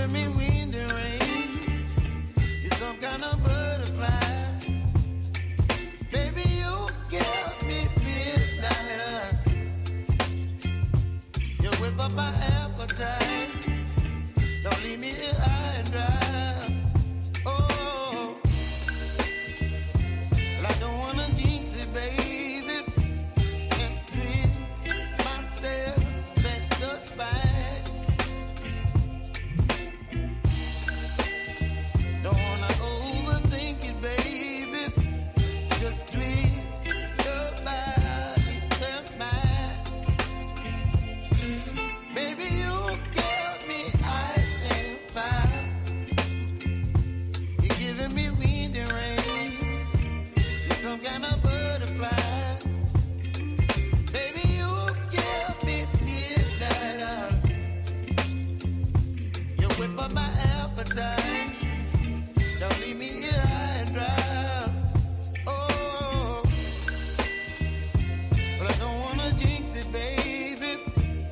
giving me wind and rain. You're some kind of butterfly. Baby, you give me midnight. You whip up my appetite. Don't leave me here high and dry. Oh, well, I don't wanna jinx it, baby. And twist myself at the spine. Don't wanna overthink it, baby. It's just twist your body and mine. Baby, you give me ice and fire. You're giving me wind and rain. You're some kind of butterfly. Baby, you give me midnight. You whip up my appetite. Don't leave me here high and dry. Oh, but I don't wanna jinx it, baby.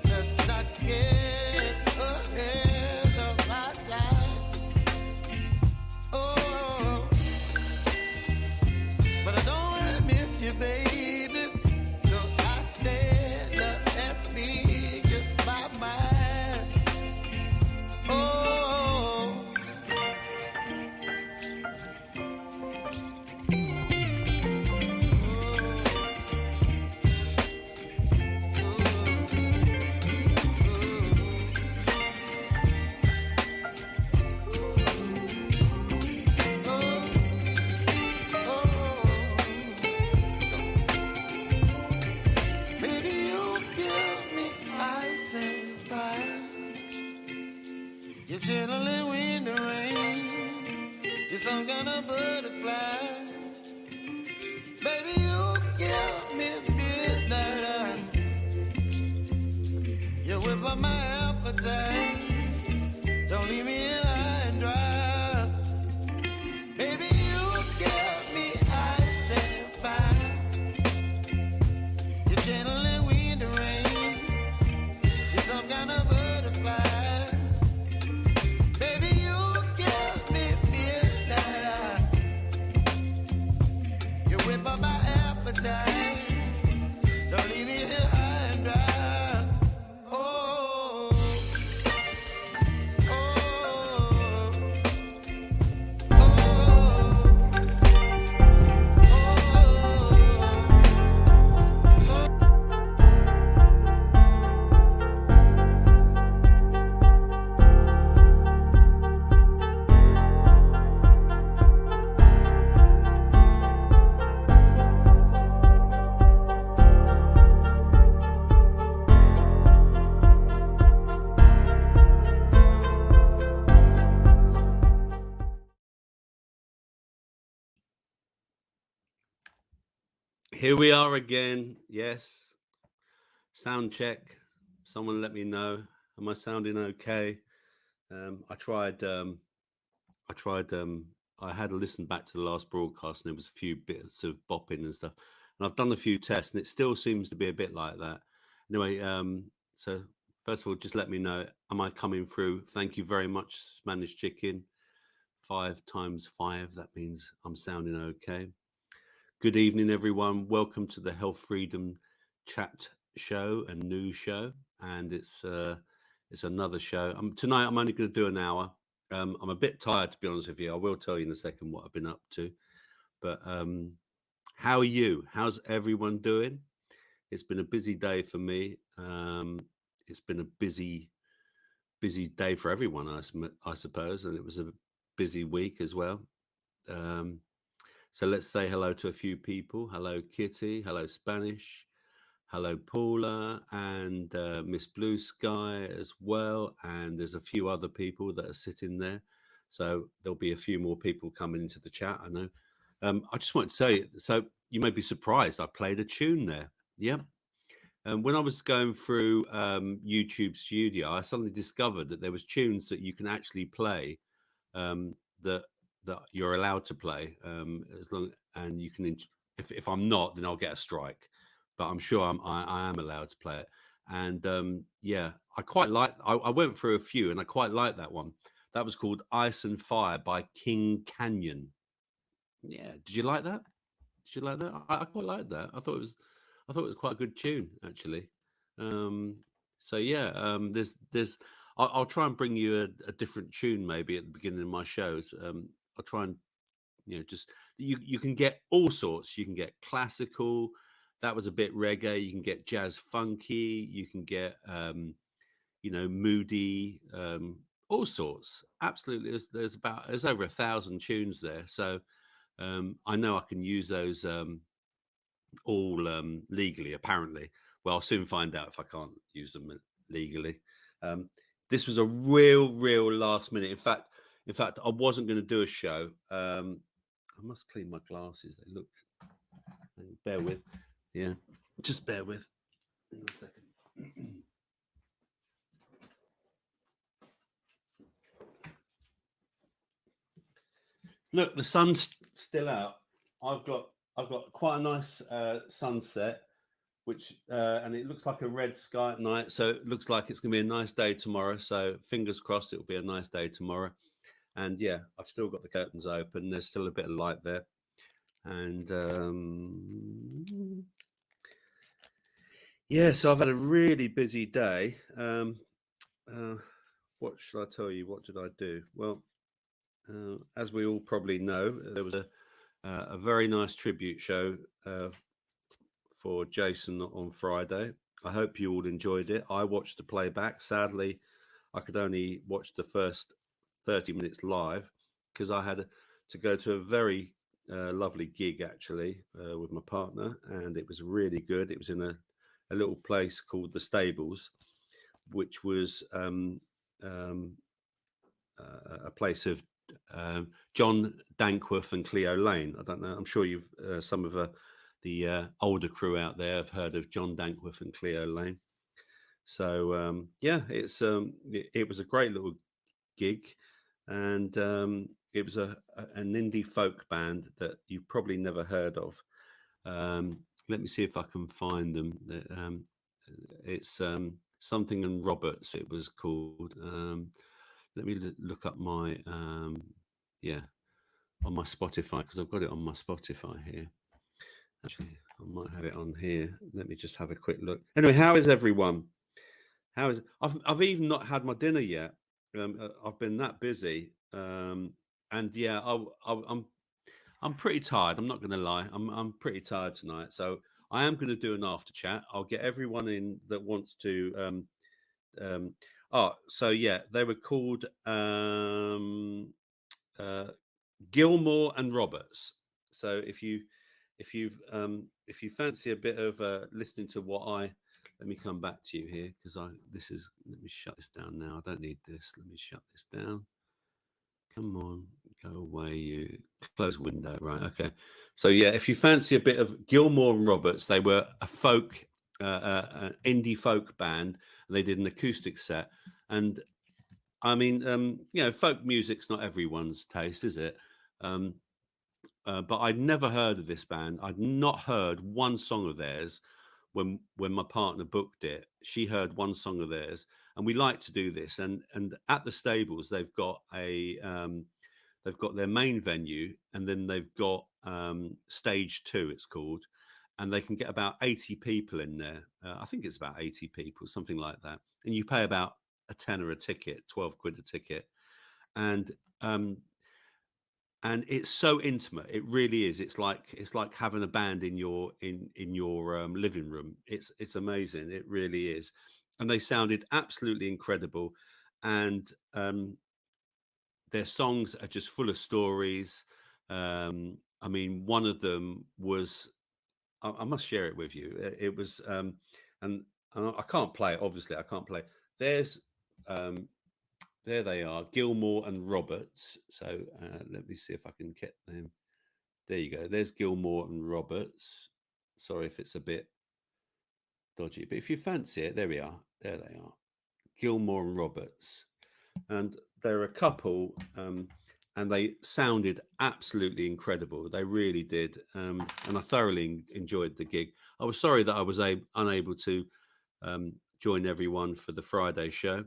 Let's not get ahead of my time. Oh, but I don't really miss you, baby. So I stand up and speak just my mind. Oh. Baby, you give me ice and fire. You're chilling wind and rain. You're some kind of butterfly. Baby, you give me midnight. You whip up my appetite. Don't leave me here high and dry. Baby, you give me ice and fire. You're channeling wind and rain. You're some kind of butterfly. Baby, you give me midnight. You whip up my appetite. Don't leave me here high and dry. Oh, oh, Here we are again. Yes. Sound check. Someone let me know. Am I sounding okay? I had to listen back to the last broadcast and there was a few bits of bopping and stuff. And I've done a few tests and it still seems to be a bit like that. Anyway, so first of all, just let me know. Am I coming through? Thank you very much, Spanish Chicken. 5 times 5. That means I'm sounding okay. Good evening, everyone. Welcome to the Health Freedom chat show and news show. And it's another show. Tonight, I'm only going to do an hour. I'm a bit tired, to be honest with you. I will tell you in a second what I've been up to. But how are you? How's everyone doing? It's been a busy day for me. It's been a busy day for everyone, I suppose. And it was a busy week as well. So let's say hello to a few people. Hello, Kitty. Hello, Spanish. Hello, Paula, and Miss Blue Sky as well. And there's a few other people that are sitting there. So there'll be a few more people coming into the chat, I know. I just want to say, so you may be surprised, I played a tune there. Yep. When I was going through YouTube Studio, I suddenly discovered that there was tunes that you can actually play that you're allowed to play as long, and you can. If I'm not, then I'll get a strike. But I'm sure I am allowed to play it. And yeah, I quite like. I went through a few, and I quite like that one. That was called Ice and Fire by King Canyon. Yeah, did you like that? Did you like that? I quite liked that. I thought it was quite a good tune actually. Um, so yeah, I'll try and bring you a different tune maybe at the beginning of my shows. I'll try and just you can get all sorts. You can get classical. That was a bit reggae. You can get jazz funky. You can get moody, all sorts. Absolutely, there's over 1,000 tunes there. So I know I can use those all legally. Apparently, well, I'll soon find out if I can't use them legally. Um, this was a real last minute. In fact, I wasn't going to do a show. I must clean my glasses. They looked. Bear with. Yeah, just bear with. Hang on a second. Look, the sun's still out. I've got quite a nice sunset, which and it looks like a red sky at night. So it looks like it's going to be a nice day tomorrow. So fingers crossed, it will be a nice day tomorrow. And yeah, I've still got the curtains open. There's still a bit of light there, and yeah. So I've had a really busy day. What should I tell you? What did I do? Well, as we all probably know, there was a very nice tribute show for Jason on Friday. I hope you all enjoyed it. I watched the playback. Sadly, I could only watch the first 30 minutes live because I had to go to a very lovely gig actually with my partner, and it was really good. It was in a little place called the Stables, which was a place of John Dankworth and Cleo Lane. I don't know. I'm sure you've some of the older crew out there have heard of John Dankworth and Cleo Lane. So yeah, it was a great little gig, and it was an indie folk band that you've probably never heard of. Let me see if I can find them. It's Something and Roberts. It was called. Let me look up my yeah on my Spotify because I've got it on my Spotify here. Actually, I might have it on here. Let me just have a quick look. Anyway, how is everyone? I've even not had my dinner yet. I've been that busy, and yeah, I'm pretty tired. I'm not going to lie. I'm pretty tired tonight. So I am going to do an after chat. I'll get everyone in that wants to. So yeah, they were called Gilmore and Roberts. So if you fancy a bit of listening to let me come back to you here because let me shut this down now. I don't need this. Let me shut this down. Come on, go away, you close window. Right, okay. So yeah, if you fancy a bit of Gilmore and Roberts, they were a folk, an indie folk band, and they did an acoustic set. And I mean, folk music's not everyone's taste, is it? But I'd never heard of this band. I'd not heard one song of theirs when my partner booked it. She heard one song of theirs, and we like to do this. And at the Stables, they've got their main venue, and then they've got stage 2, it's called, and they can get about 80 people in there. I think it's about 80 people, something like that. And you pay about a tenner a ticket, 12 quid a ticket, and it's so intimate. It really is. It's like having a band in your living room. It's amazing. It really is. And they sounded absolutely incredible. And their songs are just full of stories. I mean, one of them was, I must share it with you. It was, and I can't play it. Obviously, I can't play. There they are, Gilmore and Roberts. So let me see if I can get them. There you go. There's Gilmore and Roberts. Sorry if it's a bit dodgy, but if you fancy it, there we are. There they are, Gilmore and Roberts. And they're a couple, and they sounded absolutely incredible. They really did. And I thoroughly enjoyed the gig. I was sorry that I was unable to join everyone for the Friday show.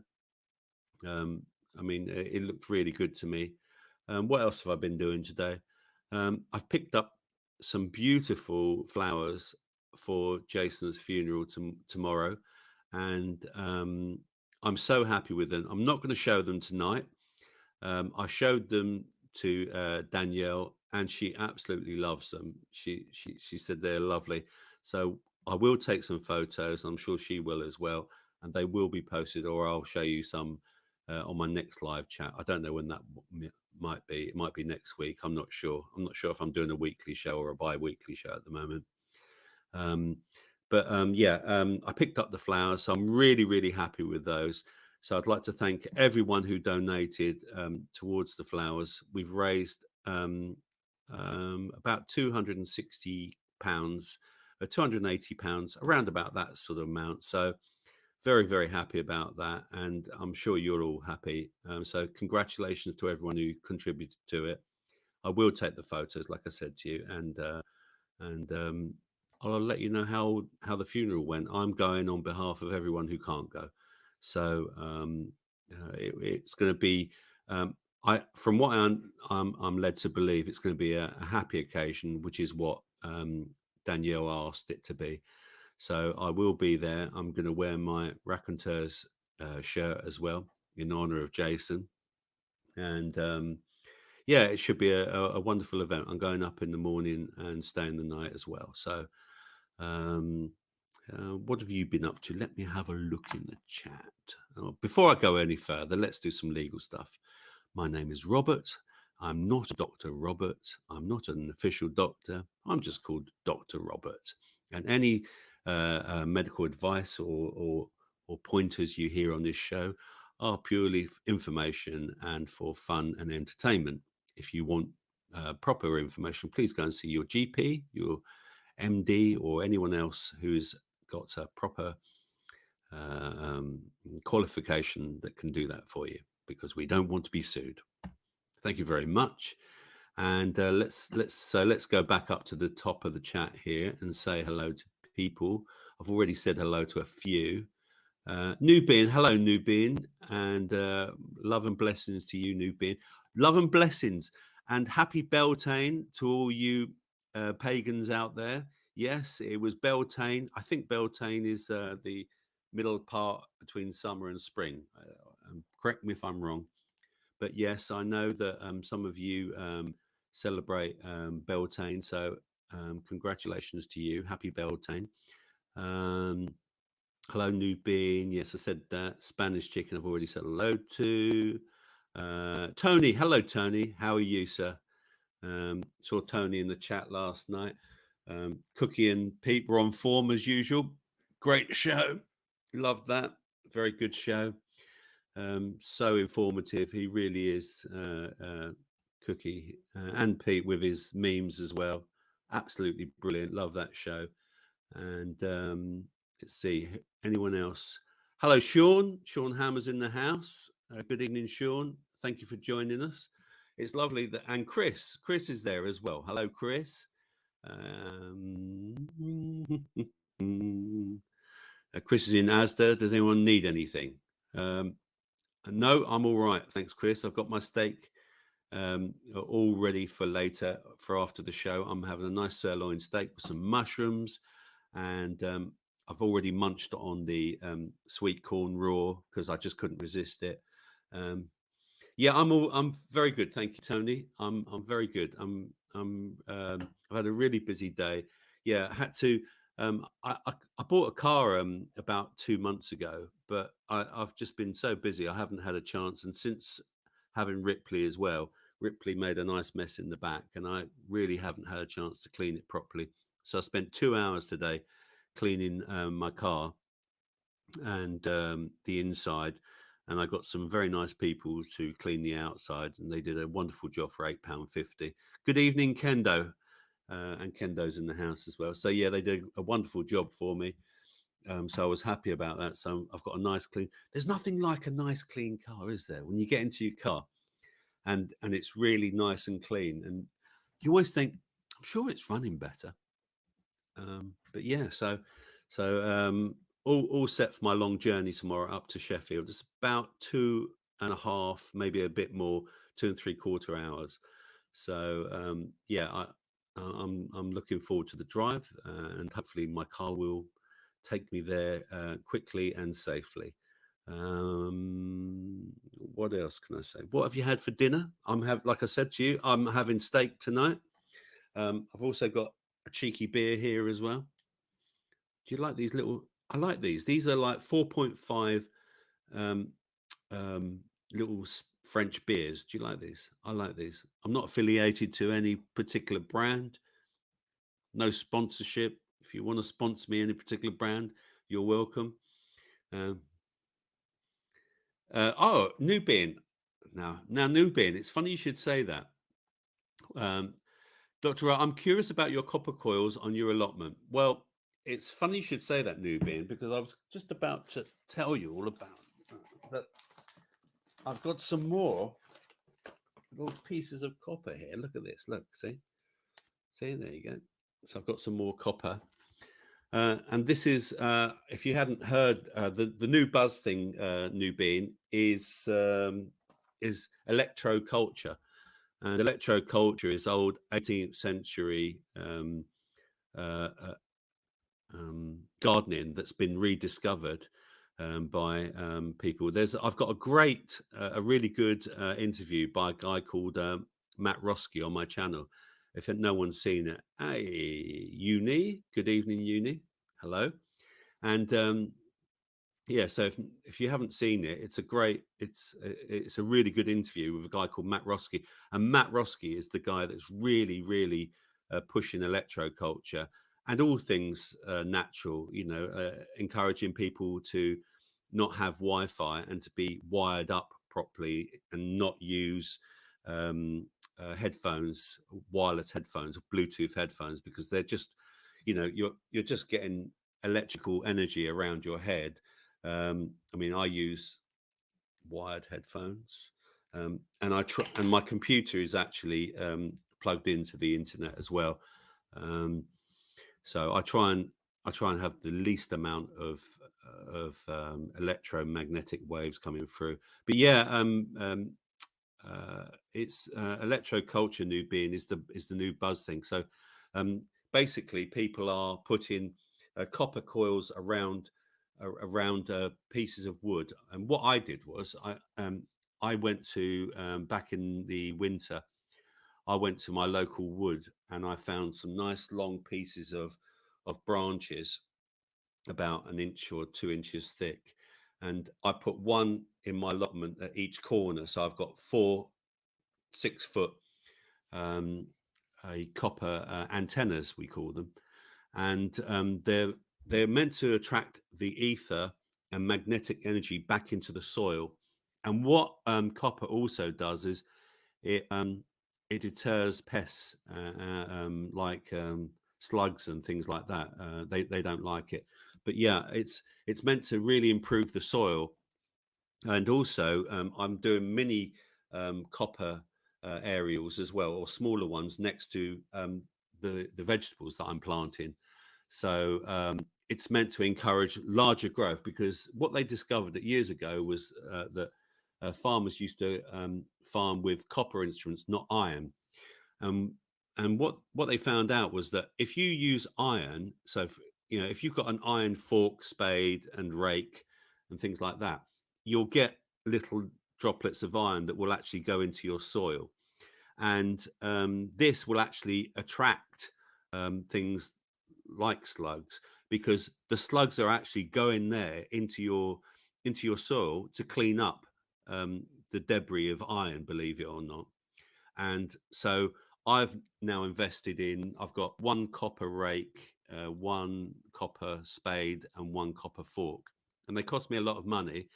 I mean, it looked really good to me. What else have I been doing today? I've picked up some beautiful flowers for Jason's funeral tomorrow, and I'm so happy with them. I'm not going to show them tonight. I showed them to Danielle, and she absolutely loves them. She said they're lovely. So I will take some photos. I'm sure she will as well, and they will be posted, or I'll show you some on my next live chat. I don't know when that might be. It might be next week. I'm not sure. I'm not sure if I'm doing a weekly show or a bi-weekly show at the moment. I picked up the flowers, so I'm really, really happy with those. So I'd like to thank everyone who donated towards the flowers. We've raised about £260, £280, around about that sort of amount. So very, very happy about that, and I'm sure you're all happy. So congratulations to everyone who contributed to it. I will take the photos, like I said to you, and I'll let you know how the funeral went. I'm going on behalf of everyone who can't go, so it's going to be. From what I'm led to believe, it's going to be a happy occasion, which is what Danielle asked it to be. So I will be there. I'm going to wear my raconteurs shirt as well in honor of Jason, and yeah, it should be a wonderful event. I'm going up in the morning and staying the night as well. So, what have you been up to? Let me have a look in the chat. Before I go any further, let's do some legal stuff. My name is Robert. I'm not Dr. Robert. I'm not an official doctor. I'm just called Dr. Robert. And any medical advice or pointers you hear on this show are purely information and for fun and entertainment. If you want proper information, please go and see your GP, your MD, or anyone else who's got a proper qualification that can do that for you, because we don't want to be sued. Thank you very much. And let's go back up to the top of the chat here and say hello to people. I've already said hello to a few. Nubian, hello Nubian, and love and blessings to you, Nubian. Love and blessings, and happy Beltane to all you pagans out there. Yes, it was Beltane. I think Beltane is the middle part between summer and spring. Correct me if I'm wrong, but yes, I know that some of you celebrate Beltane. So congratulations to you. Happy Beltane. Hello, Nubian. Yes, I said that. Spanish chicken, I've already said hello to. Tony, hello, Tony. How are you, sir? Saw Tony in the chat last night. Cookie and Pete were on form as usual. Great show. Loved that. Very good show. So informative. He really is, Cookie and Pete with his memes as well. Absolutely brilliant. Love that show. And let's see, anyone else? Hello, Sean. Sean Hammer's in the house. Good evening, Sean. Thank you for joining us. It's lovely that, and Chris is there as well. Hello, Chris. Chris is in Asda. Does anyone need anything? No, I'm all right. Thanks, Chris. I've got my steak all ready for later, for after the show. I'm having a nice sirloin steak with some mushrooms, and I've already munched on the sweet corn raw because I just couldn't resist it. Yeah, I'm very good, thank you, Tony. I'm very good. I've had a really busy day. Yeah, I had to. I bought a car about 2 months ago, but I've just been so busy. I haven't had a chance, and since having Ripley as well, Ripley made a nice mess in the back, and I really haven't had a chance to clean it properly. So I spent 2 hours today cleaning my car and the inside, and I got some very nice people to clean the outside, and they did a wonderful job for £8.50. Good evening, Kendo, and Kendo's in the house as well. So yeah, they did a wonderful job for me. So I was happy about that. So I've got a nice clean. There's nothing like a nice clean car, is there? When you get into your car, and it's really nice and clean, and you always think, I'm sure it's running better. But yeah, so all set for my long journey tomorrow up to Sheffield. It's about and a half, maybe a bit more, 2 and 3/4 hours. So yeah, I'm looking forward to the drive, and hopefully my car will take me there quickly and safely. What else can I say? What have you had for dinner? Like I said to you, I'm having steak tonight. I've also got a cheeky beer here as well. Do you like these little? I like these. These are like 4.5 um, um, little French beers. Do you like these? I like these. I'm not affiliated to any particular brand. No sponsorship. If you want to sponsor me any particular brand, you're welcome. Um, Nubian. Now Nubian. It's funny you should say that. Um, Dr. I'm curious about your copper coils on your allotment. Well, it's funny you should say that, Nubian, because I was just about to tell you all about that. I've got some more little pieces of copper here. Look at this. Look, see, there you go. So I've got some more copper. And this is, if you hadn't heard, the new buzz thing, Nubian, is electroculture. And electroculture is old 18th century uh, uh, gardening that's been rediscovered by people. I've got a really good interview by a guy called Matt Roski on my channel. If no one's seen it, hey, Uni, good evening, Uni, hello. And yeah, so if you haven't seen it, it's a really good interview with a guy called Matt Roski, and Matt Roski is the guy that's really pushing electroculture and all things natural, encouraging people to not have Wi-Fi and to be wired up properly and not use headphones, wireless headphones, or Bluetooth headphones, because they're just, you're just getting electrical energy around your head. I mean, I use wired headphones, and and my computer is actually plugged into the internet as well. So I try and have the least amount of electromagnetic waves coming through. But yeah, it's electroculture, Nubian, is the new buzz thing. So basically, people are putting copper coils around pieces of wood. And what I did was I went to back in the winter. I went to my local wood and I found some nice long pieces of branches about 1 inch or 2 inches thick, and I put one in my allotment at each corner. So I've got 4 6-foot copper antennas, we call them, and they're meant to attract the ether and magnetic energy back into the soil. And what copper also does is it deters pests like slugs and things like that. They don't like it. But yeah, it's meant to really improve the soil. And also, I'm doing mini copper aerials as well, or smaller ones next to the vegetables that I'm planting. So it's meant to encourage larger growth, because what they discovered years ago was that farmers used to farm with copper instruments, not iron. And what they found out was that if you use iron, so if you've got an iron fork, spade, and rake, and things like that, you'll get little droplets of iron that will actually go into your soil, and this will actually attract things like slugs, because the slugs are actually going there into your soil to clean up the debris of iron, believe it or not. And so I've now I've got one copper rake, one copper spade, and one copper fork, and they cost me a lot of money.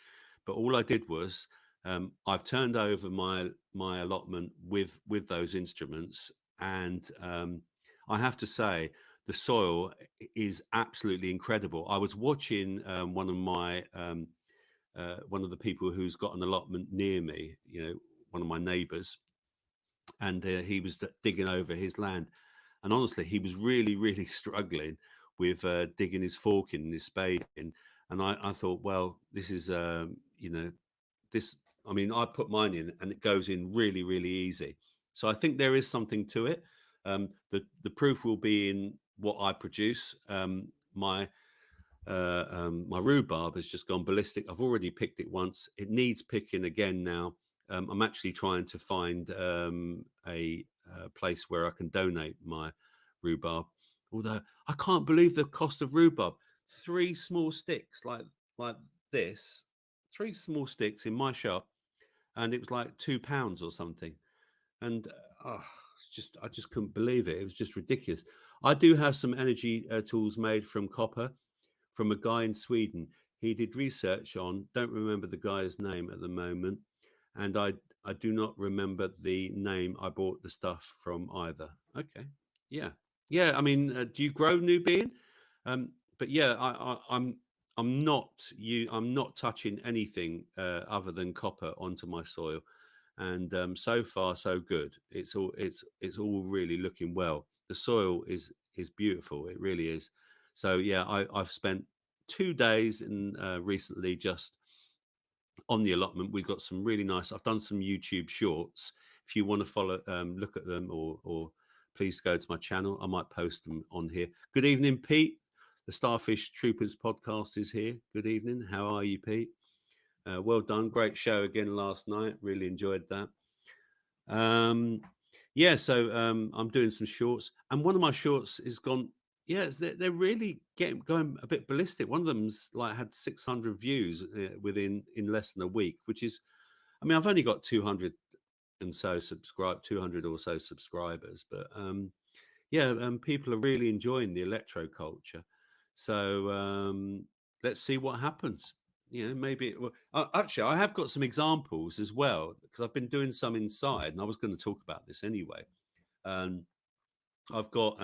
But all I did was I've turned over my allotment with those instruments, and I have to say the soil is absolutely incredible. I was watching one of the people who's got an allotment near me, one of my neighbours, and he was digging over his land, and honestly, he was really struggling with digging his fork in, his spade in. And I thought, well, this is this I mean, I put mine in and it goes in really, really easy. So I think there is something to it. The proof will be in what I produce. My rhubarb has just gone ballistic. I've already picked it once. It needs picking again now. I'm actually trying to find a place where I can donate my rhubarb. Although I can't believe the cost of rhubarb. 3 small sticks like this, 3 small sticks in my shop, and it was like £2 or something. And it's just I just couldn't believe it. It was just ridiculous. I do have some energy tools made from copper from a guy in Sweden. He did research on, don't remember the guy's name at the moment, and I do not remember the name I bought the stuff from either. Okay, yeah, yeah. I mean, do you grow new being? But yeah, I'm not touching anything other than copper onto my soil, and so far so good. It's all really looking well. The soil is beautiful. It really is. So yeah, I've spent 2 days in recently just on the allotment. We've got some really nice. I've done some YouTube shorts. If you want to follow, look at them, or please go to my channel. I might post them on here. Good evening, Pete. The Starfish Troopers podcast is here. Good evening. How are you, Pete? Well done. Great show again last night. Really enjoyed that. Yeah, so I'm doing some shorts, and one of my shorts is gone. Yeah, they're really going a bit ballistic. One of them's like had 600 views in less than a week, which is, I mean, I've only got 200 200 or so subscribers, but yeah, people are really enjoying the electro culture. So let's see what happens. You know, maybe actually, I have got some examples as well because I've been doing some inside, and I was going to talk about this anyway. I've got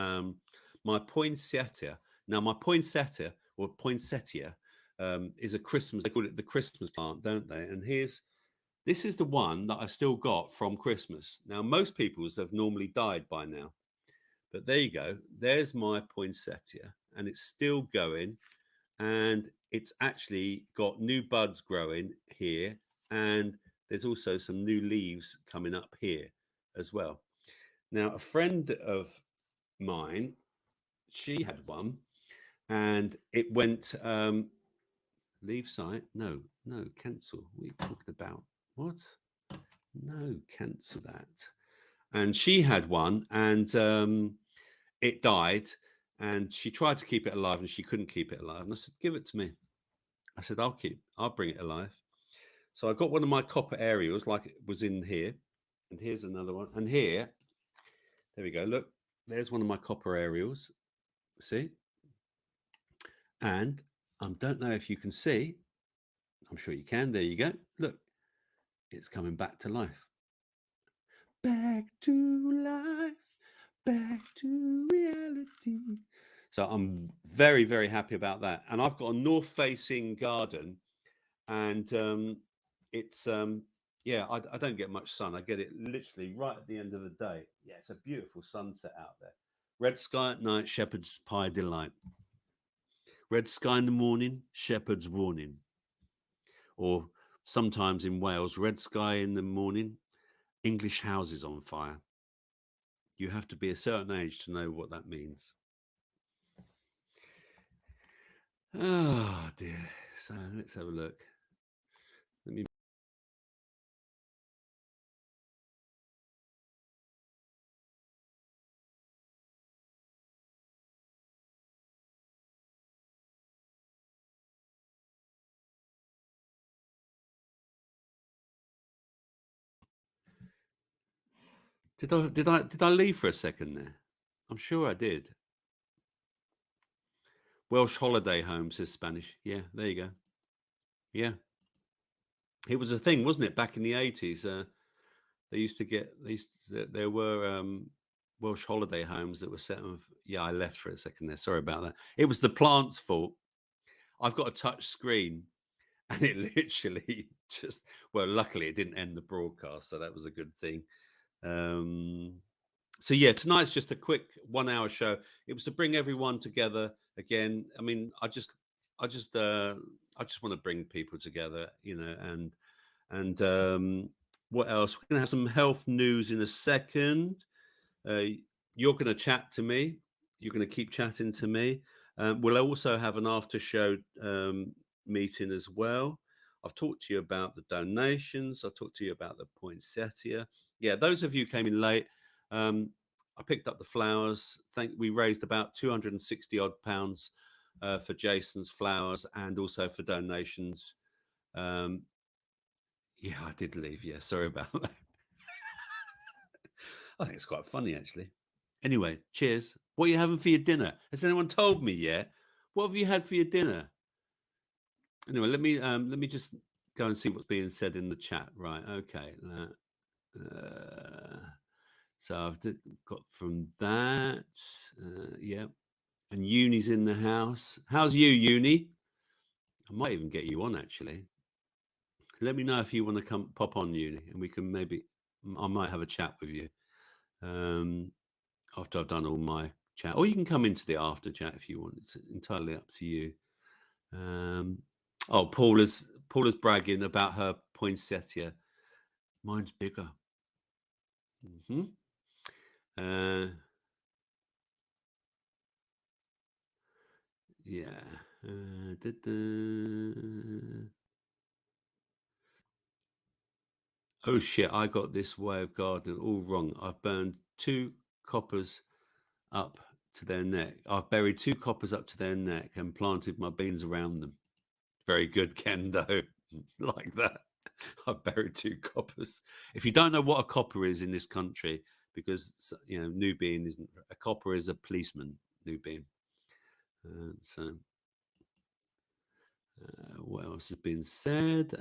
my poinsettia. Now, my poinsettia or poinsettia is a Christmas. They call it the Christmas plant, don't they? And this is the one that I've still got from Christmas. Now, most people's have normally died by now, but there you go. There's my poinsettia, and it's still going, and it's actually got new buds growing here, and there's also some new leaves coming up here as well. Now, a friend of mine, she had one, and it went leave site. No, cancel. What are you talking about? What? No, cancel that. And she had one, and it died, and she tried to keep it alive, and she couldn't keep it alive. And I said, "Give it to me." I said, I'll bring it alive." So I got one of my copper aerials, like it was in here, and here's another one, and here, there we go. Look, there's one of my copper aerials. See, and I don't know if you can see. I'm sure you can. There you go. Look, it's coming back to life. Back to life, back to reality. So I'm very, very happy about that. And I've got a north-facing garden, and it's yeah, I don't get much sun. I get it literally right at the end of the day. Yeah, it's a beautiful sunset out there. Red sky at night, shepherd's pie delight. Red sky in the morning, shepherd's warning. Or sometimes in Wales, red sky in the morning, English houses on fire. You have to be a certain age to know what that means. Oh dear. So let's have a look. Let me. Did I leave for a second there? I'm sure I did. Welsh holiday home, says Spanish. Yeah, there you go. Yeah, it was a thing, wasn't it? Back in the 80s, they used to get there were Welsh holiday homes that were set of. Yeah, I left for a second there. Sorry about that. It was the plant's fault. I've got a touch screen, and it literally just, well, luckily it didn't end the broadcast, so that was a good thing. So yeah, tonight's just a quick 1 hour show. It was to bring everyone together again. I mean, I just want to bring people together, you know, and And what else? We're going to have some health news in a second. You're going to chat to me. You're going to keep chatting to me. We'll also have an after show meeting as well. I've talked to you about the donations. I've talked to you about the poinsettia. Yeah, those of you who came in late, I picked up the flowers. We raised about 260 odd pounds for Jason's flowers and also for donations. Yeah, I did leave. Yeah, sorry about that. I think it's quite funny, actually. Anyway, cheers. What are you having for your dinner? Has anyone told me yet? What have you had for your dinner? Anyway, let me just go and see what's being said in the chat. Right, okay. So I've got from that. Yeah, and Uni's in the house. How's you, Uni? I might even get you on actually. Let me know if you want to come pop on, Uni, and we can maybe. I might have a chat with you. After I've done all my chat, or you can come into the after chat if you want. It's entirely up to you. Oh, Paula's bragging about her poinsettia. Mine's bigger. Yeah. Oh shit! I got this way of gardening all wrong. I've burned 2 coppers up to their neck. I've buried 2 coppers up to their neck and planted my beans around them. Very good, Kendo. Like that. I've buried 2 coppers. If you don't know what a copper is in this country, because Nubian isn't a copper, is a policeman. Nubian. What else has been said?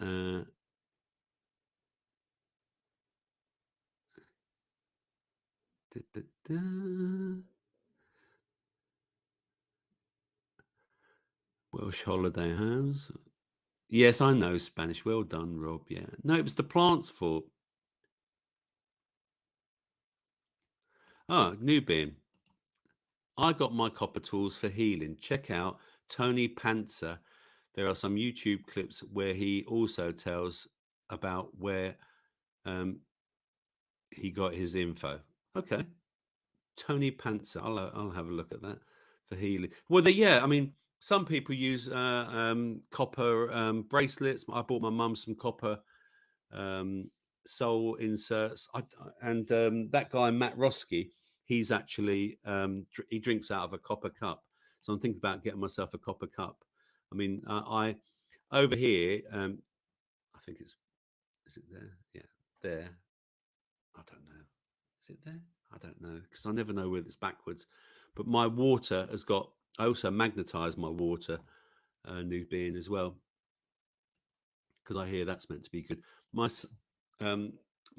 Welsh holiday house. Yes, I know Spanish. Well done, Rob. Yeah. No, it was the plant's fault. Ah, Nubian. I got my copper tools for healing. Check out Tony Panzer. There are some YouTube clips where he also tells about where he got his info. Okay. Tony Panzer. I'll have a look at that for healing. Well, yeah, I mean, some people use copper bracelets. I bought my mum some copper soul inserts. And that guy, Matt Roski, he's actually, he drinks out of a copper cup. So I'm thinking about getting myself a copper cup. I mean, I over here, I think is it there? Yeah, there. I don't know. Is it there? I don't know because I never know whether it's backwards. But my water has got. I also magnetize my water, Nubian as well, because I hear that's meant to be good. My son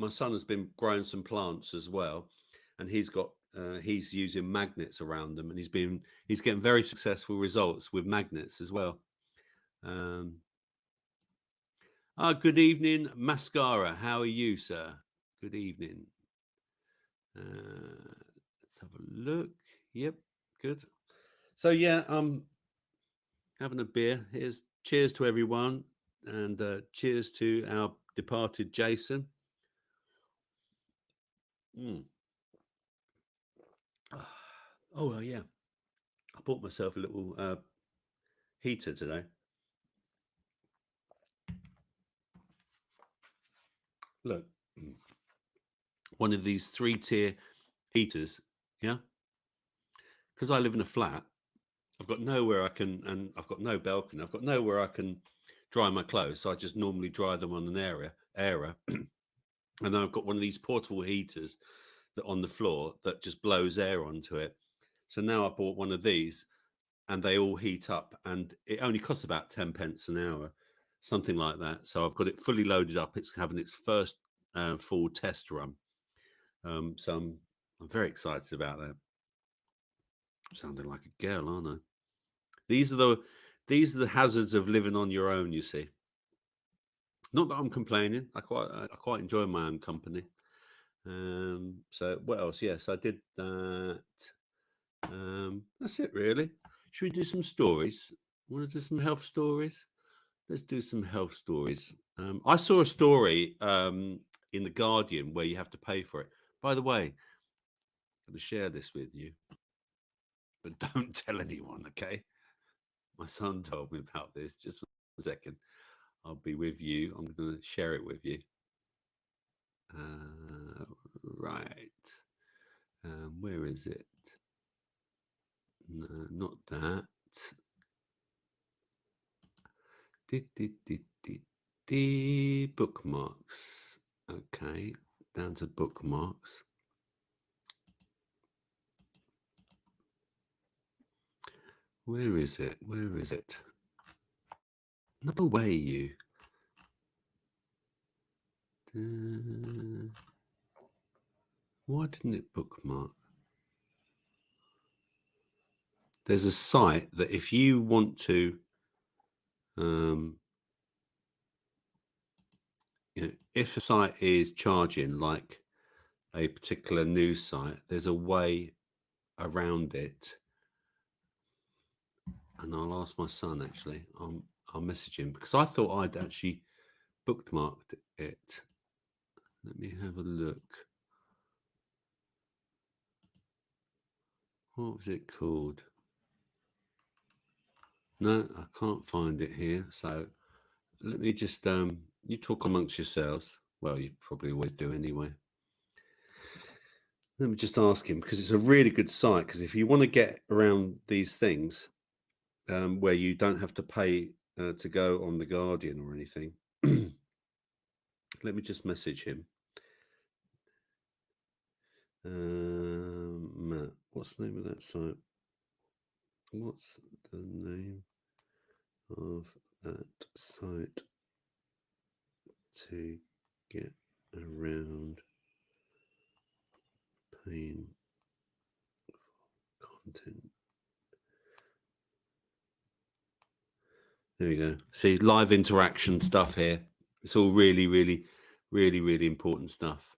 has been growing some plants as well, and he's using magnets around them, and he's getting very successful results with magnets as well. Good evening, Mascara. How are you, sir? Good evening. Let's have a look. Yep, good. So yeah, having a beer. Here's cheers to everyone, and cheers to our departed Jason. Oh well, yeah. I bought myself a little heater today. Look, one of these 3-tier heaters. Yeah, because I live in a flat. I've got nowhere I can, and I've got no balcony. I've got nowhere I can dry my clothes. So I just normally dry them on an airer. And then I've got one of these portable heaters that on the floor that just blows air onto it. So now I bought one of these, and they all heat up, and it only costs about 10 pence an hour, something like that. So I've got it fully loaded up. It's having its first full test run. So I'm very excited about that. I'm sounding like a girl, aren't I? These are the hazards of living on your own. You see, not that I'm complaining. I quite enjoy my own company. So what else? Yes, I did that. That's it really. Should we do some stories? Want to do some health stories? let's do some health stories. I saw a story in the Guardian where you have to pay for it. By the way, I'm going to share this with you, but don't tell anyone, okay? My son told me about this. Just a second. I'll be with you. I'm going to share it with you. Right. Where is it? No, not that. Bookmarks. Okay, down to bookmarks. Where is it? Where is it? No way, you. Why didn't it bookmark? There's a site that if you want to, if a site is charging like a particular news site, there's a way around it. And I'll ask my son, actually. I'll message him because I thought I'd actually bookmarked it. Let me have a look. What was it called? No, I can't find it here. So let me just, you talk amongst yourselves. Well, you probably always do anyway. Let me just ask him because it's a really good site. Because if you want to get around these things where you don't have to pay to go on the Guardian or anything, let me just message him. Matt, what's the name of that site? What's the name of that site to get around paying content? There we go. See, live interaction stuff here. It's all really, really, really, really important stuff.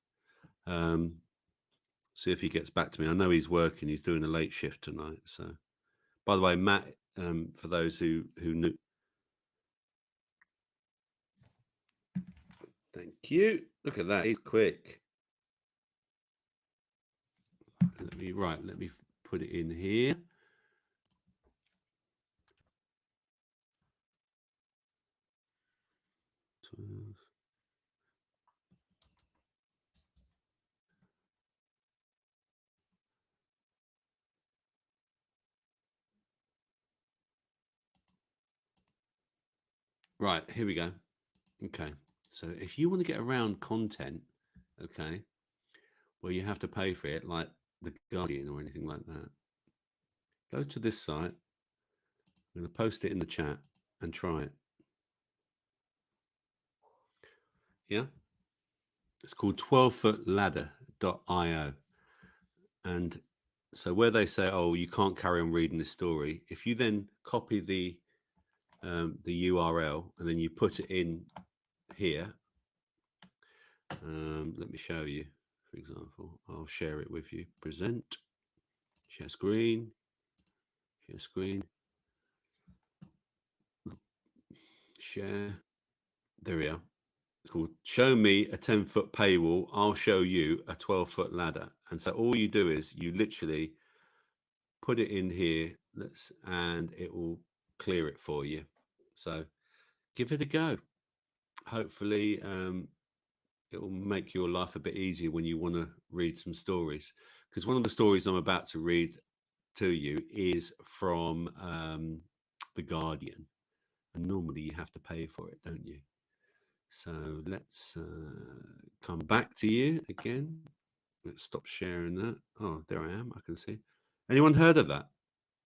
See if he gets back to me. I know he's working. He's doing a late shift tonight. So, by the way, Matt, for those who knew, thank you. Look at that. He's quick. Let me put it in here. Right, here we go. Okay, so if you want to get around content, okay, well, you have to pay for it, like the Guardian or anything like that. Go to this site. I'm going to post it in the chat and try it. Yeah, it's called 12footladder.io. And so where they say, oh, you can't carry on reading this story, if you then copy the URL and then you put it in here, let me show you. For example, I'll share it with you. Present, share screen, share. There we are. It's called Show Me a 10-foot paywall. I'll show you a 12-foot ladder. And so all you do is you literally put it in here, and it will clear it for you. So give it a go. Hopefully, it will make your life a bit easier when you want to read some stories. Because one of the stories I'm about to read to you is from The Guardian. And normally you have to pay for it, don't you? So let's come back to you again. Let's stop sharing that. Oh, there I am. I can see. Anyone heard of that?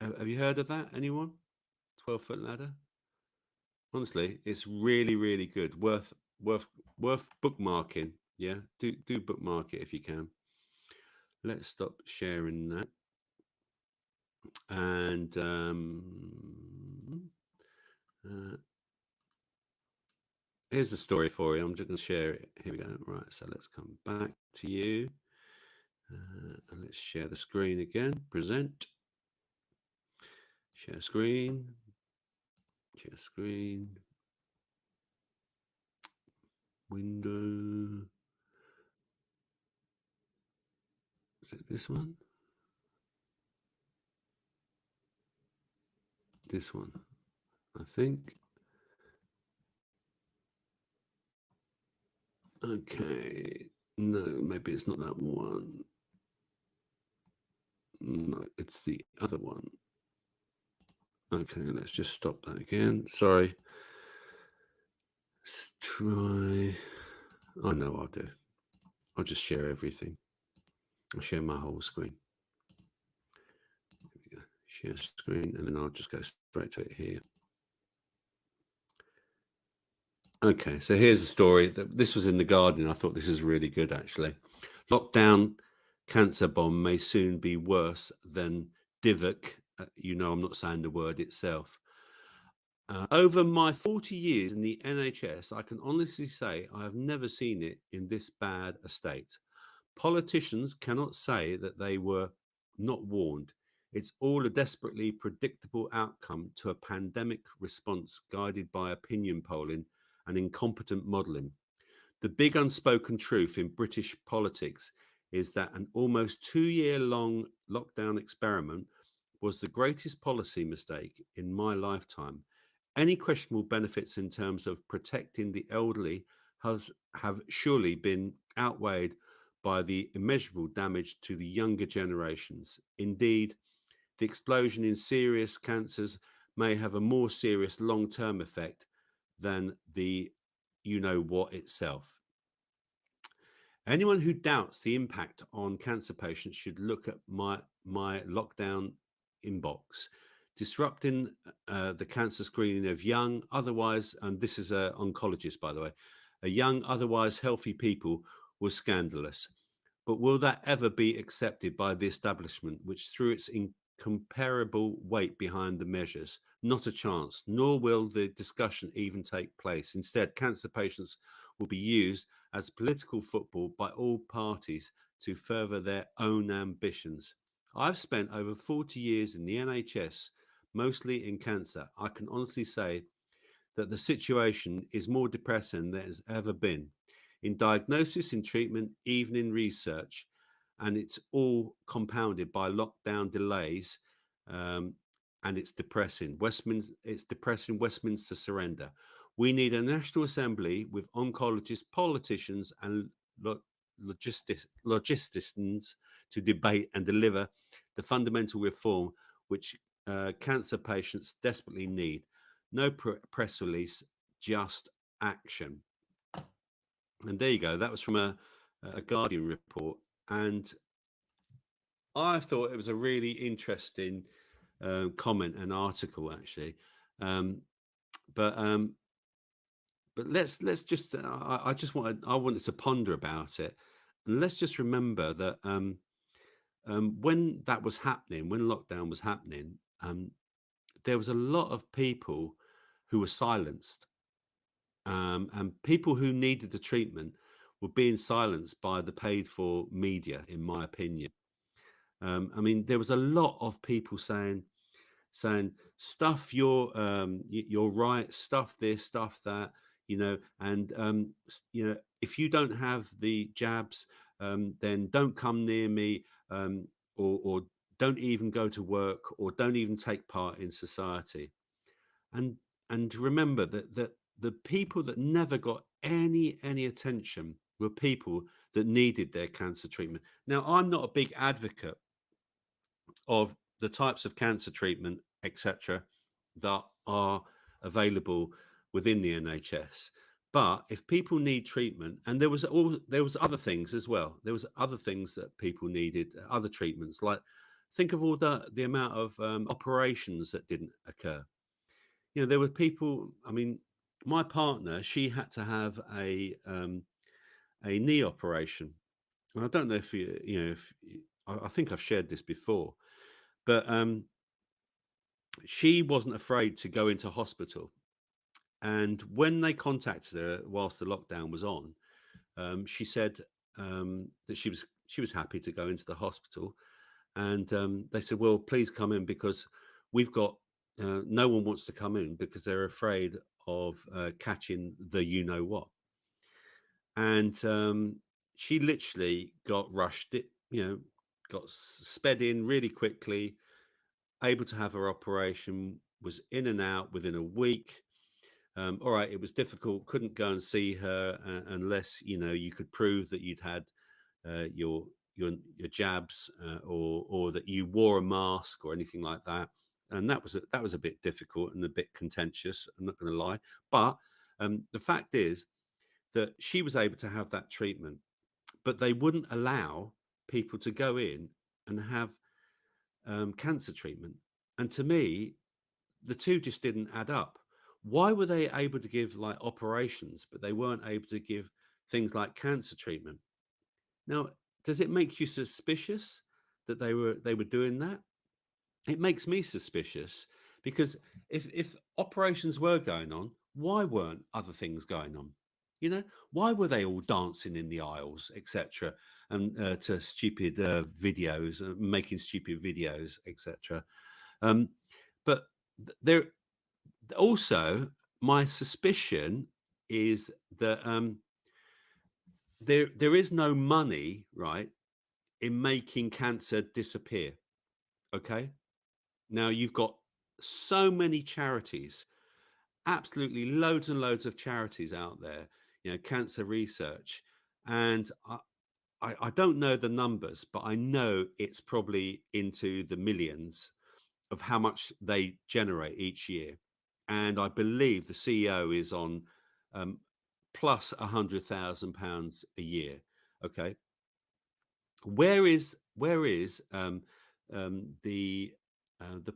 Have you heard of that? Anyone? 12-foot ladder? Honestly, it's really, really good. Worth bookmarking. Yeah, do bookmark it if you can. Let's stop sharing that. And here's the story for you. I'm just going to share it. Here we go. Right, so let's come back to you. And let's share the screen again. Present. Share screen. Share screen. window. Is it this one? This one, I think. Okay. No, maybe it's not that one. No, it's the other one. Okay, let's just stop that again. Sorry. Let's try. I know what I'll do. I'll just share everything. I'll share my whole screen. There we go. Share screen, and then I'll just go straight to it here. Okay, so here's the story. This was in The Guardian. I thought this is really good, actually. Lockdown cancer bomb may soon be worse than Divok. You know, I'm not saying the word itself. Over my 40 years in the NHS, I can honestly say I have never seen it in this bad a state. Politicians cannot say that they were not warned. It's all a desperately predictable outcome to a pandemic response guided by opinion polling and incompetent modelling. The big unspoken truth in British politics is that an almost 2 year long lockdown experiment was the greatest policy mistake in my lifetime. Any questionable benefits in terms of protecting the elderly have surely been outweighed by the immeasurable damage to the younger generations. Indeed, the explosion in serious cancers may have a more serious long term effect than the you know what itself. Anyone who doubts the impact on cancer patients should look at my lockdown inbox. Disrupting the cancer screening of young, otherwise, and this is an oncologist, by the way, a young, otherwise healthy people was scandalous. But will that ever be accepted by the establishment, which threw its incomparable weight behind the measures? Not a chance, nor will the discussion even take place. Instead, cancer patients will be used as political football by all parties to further their own ambitions. I've spent over 40 years in the NHS, mostly in cancer. I can honestly say that the situation is more depressing than it has ever been. In diagnosis, in treatment, even in research, and it's all compounded by lockdown delays, and it's depressing. It's depressing Westminster surrender. We need a National Assembly with oncologists, politicians, and logisticians to debate and deliver the fundamental reform which cancer patients desperately need. No press release, just action. And there you go. That was from a Guardian report. And I thought it was a really interesting comment and article, actually. But let's just I wanted to ponder about it, and let's just remember that when that was happening, when lockdown was happening, there was a lot of people who were silenced, and people who needed the treatment were being silenced by the paid-for media, in my opinion. I mean, there was a lot of people saying stuff you're right, stuff this, stuff that, and if you don't have the jabs, then don't come near me, or don't even go to work, or don't even take part in society. And remember that the people that never got any attention were people that needed their cancer treatment. Now, I'm not a big advocate of the types of cancer treatment, etc., that are available within the NHS. But if people need treatment, and there was other things as well. There was other things that people needed, other treatments. Like, think of all the amount of operations that didn't occur. There were people. I mean, my partner, she had to have a knee operation, and I don't know if I think I've shared this before, but she wasn't afraid to go into hospital. And when they contacted her whilst the lockdown was on, she said that she was happy to go into the hospital. And they said, well, please come in, because we've got no one wants to come in because they're afraid of catching the you know what. and she literally got rushed. Got sped in really quickly, able to have her operation, was in and out within a week. All right, it was difficult. Couldn't go and see her unless you could prove that you'd had your your jabs, or that you wore a mask or anything like that. And that was a bit difficult and a bit contentious. I'm not going to lie, but the fact is that she was able to have that treatment, but they wouldn't allow people to go in and have cancer treatment. And to me, the two just didn't add up. Why were they able to give like operations, but they weren't able to give things like cancer treatment? Now, does it make you suspicious that they were doing that? It makes me suspicious, because if operations were going on, why weren't other things going on? Why were they all dancing in the aisles, etc., and to stupid videos, making stupid videos, etc. Um, but there also, my suspicion is that there is no money, right, in making cancer disappear. Okay, now you've got so many charities, absolutely loads and loads of charities out there, cancer research, and I don't know the numbers, but I know it's probably into the millions of how much they generate each year. And I believe the CEO is on um, plus £100,000 a year. Okay, where is the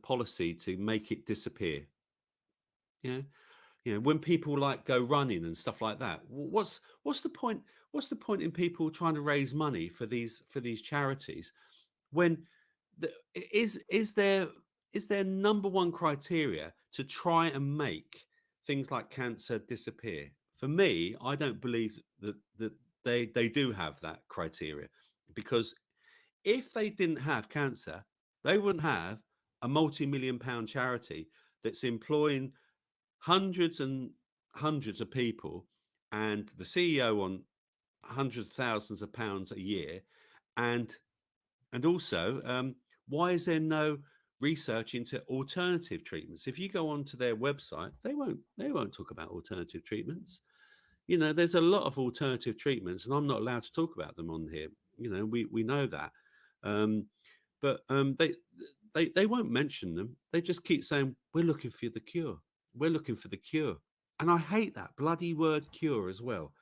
policy to make it disappear? You know, when people like go running and stuff like that. What's the point? What's the point in people trying to raise money for these charities when the, is there number one criteria to try and make things like cancer disappear? For me, I don't believe that they do have that criteria, because if they didn't have cancer, they wouldn't have a multi-million pound charity that's employing hundreds and hundreds of people, and the CEO on hundreds of thousands of pounds a year, and also, why is there no research into alternative treatments? If you go onto their website, they won't talk about alternative treatments. There's a lot of alternative treatments, and I'm not allowed to talk about them on here. We know that, um, but they won't mention them. They just keep saying we're looking for the cure. We're looking for the cure, and I hate that bloody word cure as well.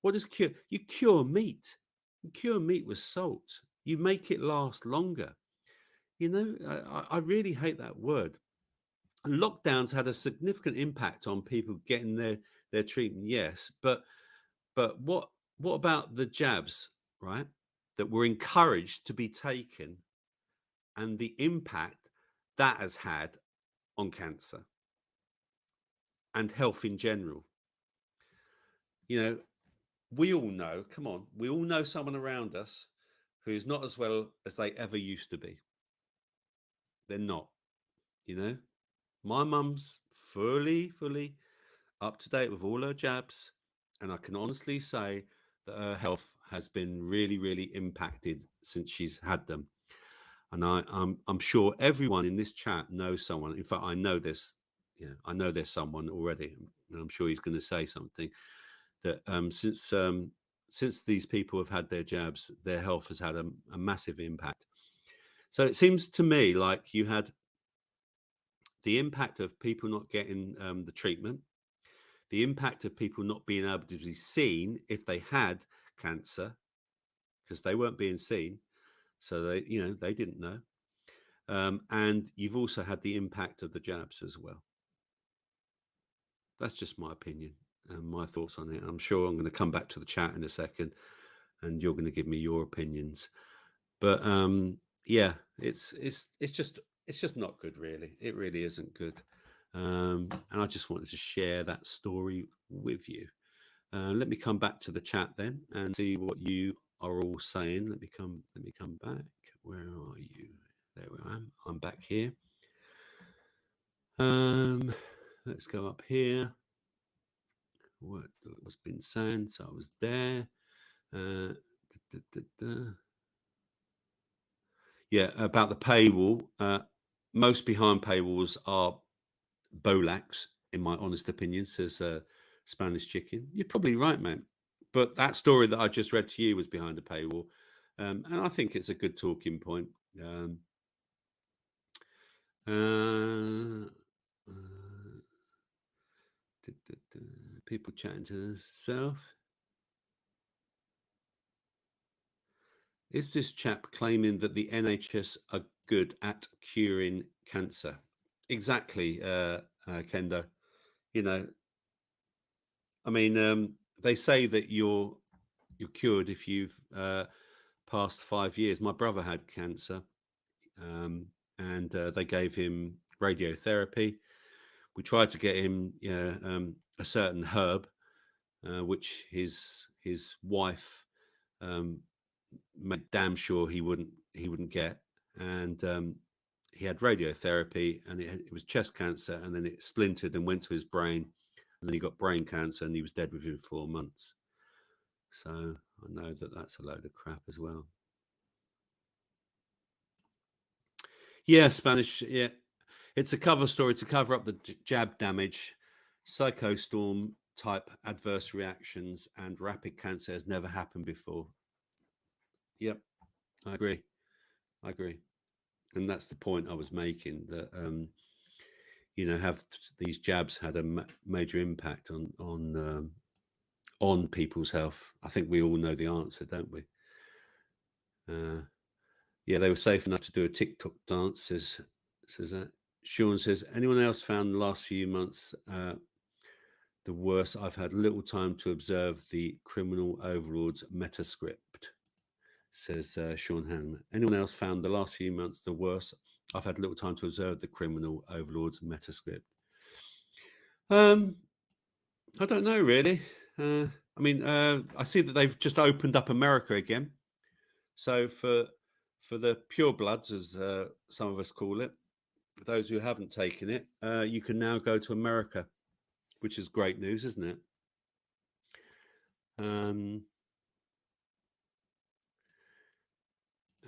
What is cure? You cure meat. You cure meat with salt. You make it last longer. I really hate that word. Lockdowns had a significant impact on people getting their treatment, yes, but what about the jabs, right? That were encouraged to be taken, and the impact that has had on cancer and health in general. We all know, come on, we all know someone around us who's not as well as they ever used to be. They're not, you know. My mum's fully up to date with all her jabs, and I can honestly say that her health has been really impacted since she's had them. And I'm sure everyone in this chat knows someone. In fact, I know there's someone already, and I'm sure he's going to say something that since these people have had their jabs, their health has had a massive impact. So it seems to me like you had the impact of people not getting the treatment, the impact of people not being able to be seen if they had cancer, because they weren't being seen, so they didn't know. And you've also had the impact of the jabs as well. That's just my opinion and my thoughts on it. I'm sure I'm going to come back to the chat in a second, and you're going to give me your opinions. But yeah, it's just not good, really. It really isn't good. And I just wanted to share that story with you. Let me come back to the chat then and see what you are all saying. Let me come back. Where are you? There I am. I'm back here. Let's go up here. what's been saying. So I was there. Yeah, about the paywall. Most behind paywalls are Bolacs, in my honest opinion, says Spanish Chicken. You're probably right, mate. But that story that I just read to you was behind a paywall. And I think it's a good talking point. People chatting to themselves. Is this chap claiming that the NHS are good at curing cancer? Exactly, Kendo. You know, I mean, they say that you're cured if you've past 5 years. My brother had cancer, and they gave him radiotherapy. We tried to get him a certain herb, which his wife made damn sure he wouldn't get, and he had radiotherapy, and it was chest cancer, and then it splintered and went to his brain, and then he got brain cancer, and he was dead within 4 months. So I know that that's a load of crap as well. Yeah, Spanish. Yeah, it's a cover story to cover up the jab damage. Psychostorm type adverse reactions and rapid cancer has never happened before. Yep, I agree. And that's the point I was making, that have these jabs had a major impact on people's health? I think we all know the answer, don't we? Yeah, they were safe enough to do a TikTok dance, says that. Sean says, anyone else found the last few months the worst? I've had little time to observe the criminal overlord's metascript, says Sean Hanman. Anyone else found the last few months the worst? I've had little time to observe the criminal overlord's metascript. I don't know, really. I mean, I see that they've just opened up America again. So for the purebloods, as some of us call it, those who haven't taken it, you can now go to America, which is great news, isn't it?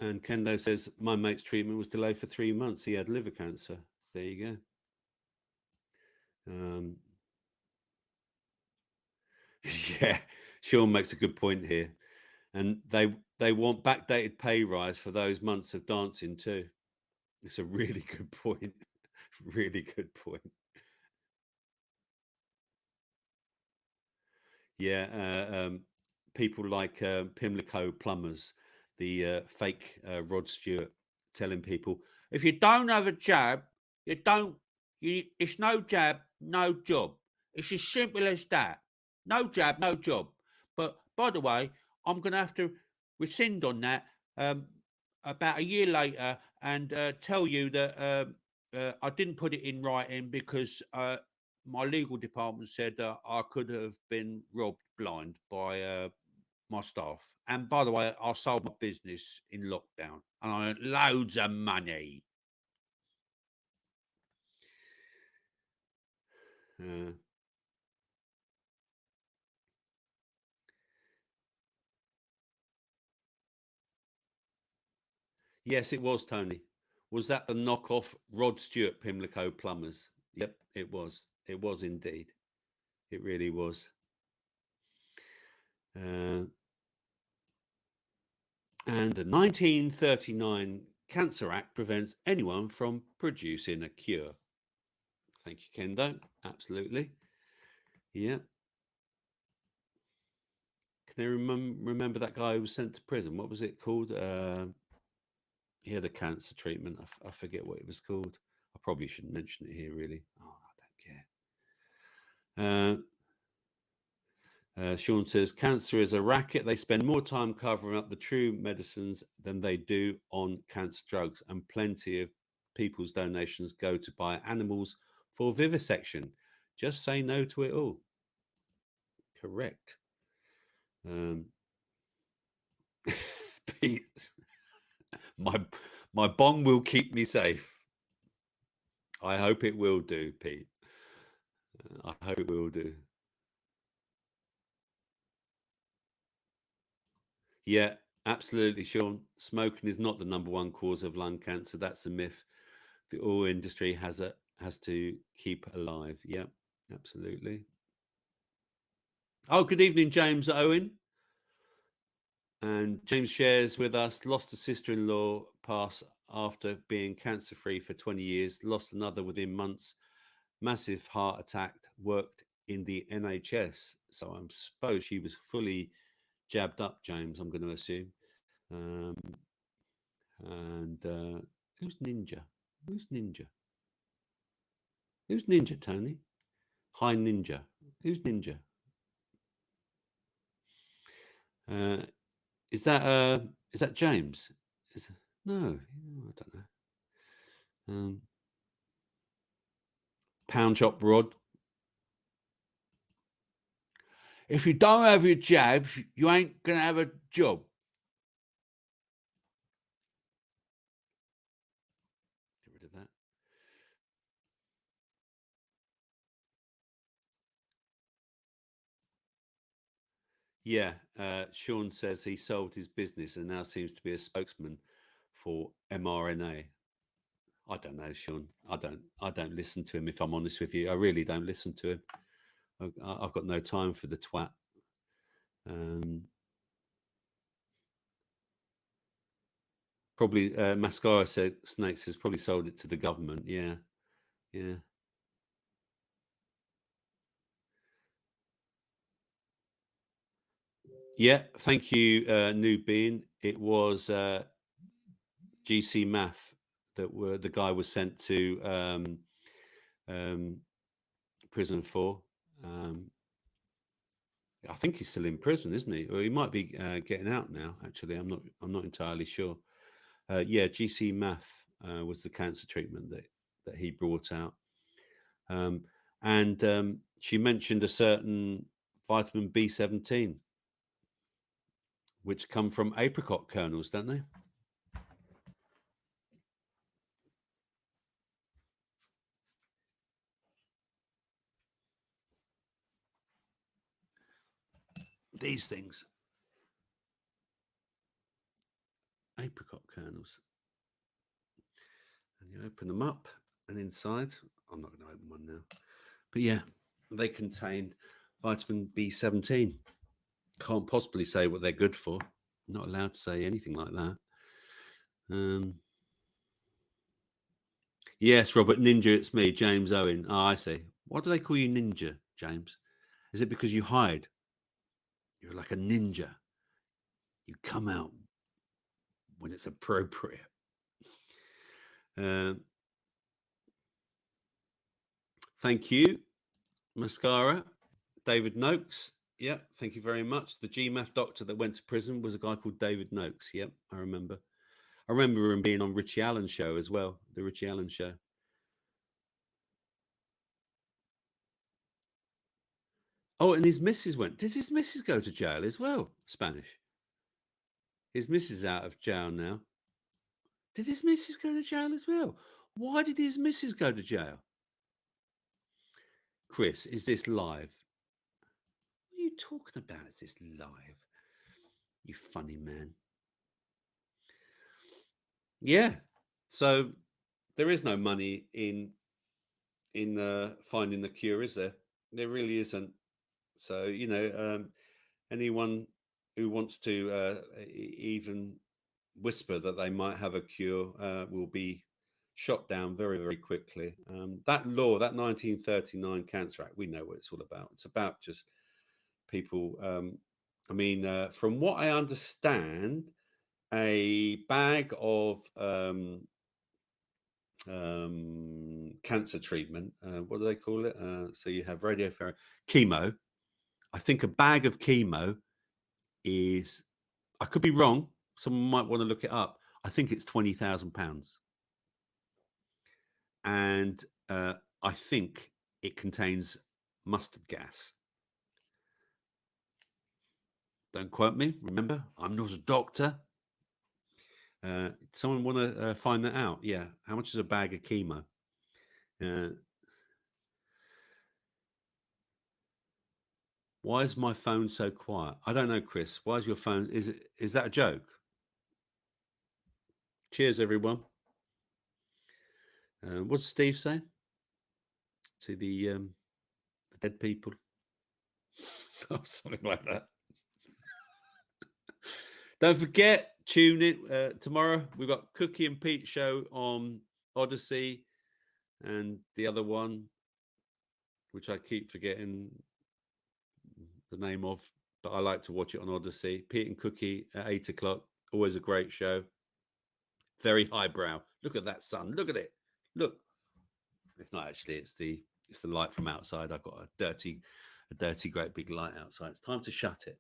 And Kendo says, my mate's treatment was delayed for 3 months. He had liver cancer. There you go. Yeah, Sean makes a good point here. And they want backdated pay rise for those months of dancing too. It's a really good point. Really good point. Yeah, people like Pimlico plumbers, the fake Rod Stewart, telling people, if you don't have a jab, it's no jab, no job. It's as simple as that. No jab, no job. But by the way, I'm going to have to rescind on that about a year later and tell you that I didn't put it in writing because my legal department said that I could have been robbed blind by my staff. And by the way, I sold my business in lockdown and I earned loads of money. Yes, it was, Tony. Was that the knockoff Rod Stewart Pimlico plumbers? Yep, it was. It was indeed. It really was. And the 1939 Cancer Act prevents anyone from producing a cure. Thank you, Kendo. Absolutely. Yeah. Can you remember that guy who was sent to prison? What was it called? He had a cancer treatment. I forget what it was called. I probably shouldn't mention it here, really. Oh, I don't care. Sean says, cancer is a racket. They spend more time covering up the true medicines than they do on cancer drugs. And plenty of people's donations go to buy animals for vivisection. Just say no to it all. Correct. Pete, my bong will keep me safe. I hope it will do, Pete. I hope it will do. Yeah, absolutely, Sean. Smoking is not the number one cause of lung cancer. That's a myth. The oil industry has to keep alive. Yeah, absolutely. Oh, good evening, James Owen. And James shares with us, lost a sister-in-law pass after being cancer-free for 20 years, lost another within months, massive heart attack, worked in the NHS. So I suppose she was fully jabbed up, James, I'm going to assume. Um, and who's Ninja? Who's Ninja? Who's Ninja, Tony? Hi, Ninja. Who's Ninja? Uh, is that James? No, I don't know. Pound Shop Rod. If you don't have your jabs, you ain't gonna have a job. Get rid of that. Yeah, Sean says he sold his business and now seems to be a spokesman for mRNA. I don't know, Sean. I don't listen to him. If I'm honest with you, I really don't listen to him. I've got no time for the twat. Probably Mascara said Snakes has probably sold it to the government. Yeah, yeah. Yeah, thank you, New Bean. It was GC Math that were the guy was sent to um, prison for. I think he's still in prison, isn't he? Or he might be getting out now. Actually, I'm not entirely sure. Yeah, GC Math was the cancer treatment that he brought out, and she mentioned a certain vitamin B17, which come from apricot kernels, don't they? These things, apricot kernels, and you open them up, and inside, I'm not going to open one now, but yeah, they contain vitamin B17. Can't possibly say what they're good for. Not allowed to say anything like that. Yes, Robert Ninja, it's me, James Owen. Oh, I see. Why do they call you Ninja, James? Is it because you hide? You're like a ninja. You come out when it's appropriate. Thank you, Mascara. David Noakes. Yeah, thank you very much. The GMAF doctor that went to prison was a guy called David Noakes. Yep, I remember. I remember him being on Richie Allen's show as well, the Richie Allen show. Oh, and his missus went. Did his missus go to jail as well? Spanish. His missus out of jail now. Did his missus go to jail as well? Why did his missus go to jail? Chris, is this live? What are you talking about? Is this live? You funny man. Yeah. So there is no money in finding the cure, is there? There really isn't. So anyone who wants to even whisper that they might have a cure will be shot down very, very quickly. That law, that 1939 Cancer Act, we know what it's all about. It's about just people. From what I understand, a bag of cancer treatment, what do they call it? So you have radiotherapy, chemo. I think a bag of chemo is, I could be wrong. Someone might want to look it up. I think it's £20,000. And I think it contains mustard gas. Don't quote me. Remember, I'm not a doctor. Someone want to find that out? Yeah. How much is a bag of chemo? Why is my phone so quiet? I don't know, Chris. Why is your phone? Is that a joke? Cheers, everyone. What's Steve say? To the dead people, or something like that. Don't forget, tune in tomorrow. We've got Cookie and Pete show on Odyssey, and the other one, which I keep forgetting the name of, but I like to watch it on Odyssey. Pete and Cookie at 8 o'clock. Always a great show. Very highbrow. Look at that sun. Look at it. Look. It's not actually. It's the light from outside. I've got a dirty, great big light outside. It's time to shut it.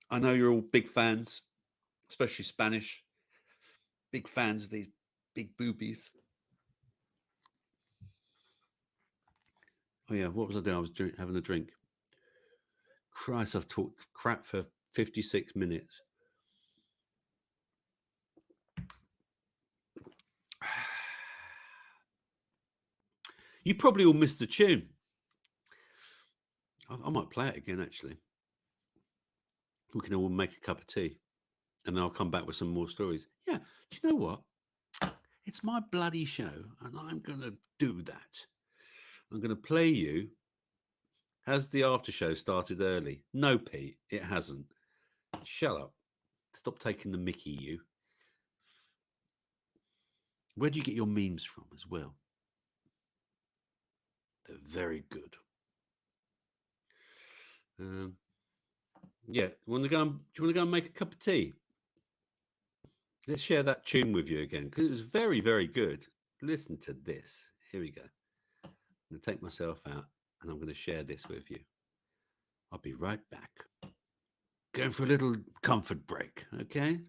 I know you're all big fans, especially Spanish. Big fans of these big boobies. Oh yeah, what was I doing? I was having a drink. Christ, I've talked crap for 56 minutes. You probably all missed the tune. I might play it again, actually. We can all make a cup of tea, and then I'll come back with some more stories. Yeah, do you know what? It's my bloody show, and I'm going to do that. I'm going to play you. Has the after show started early? No, Pete, it hasn't. Shut up. Stop taking the mickey, you. Where do you get your memes from as well? They're very good. Yeah, do you want to go and make a cup of tea? Let's share that tune with you again, because it was very, very good. Listen to this. Here we go. I'm going to take myself out, and I'm going to share this with you. I'll be right back. Going for a little comfort break, okay?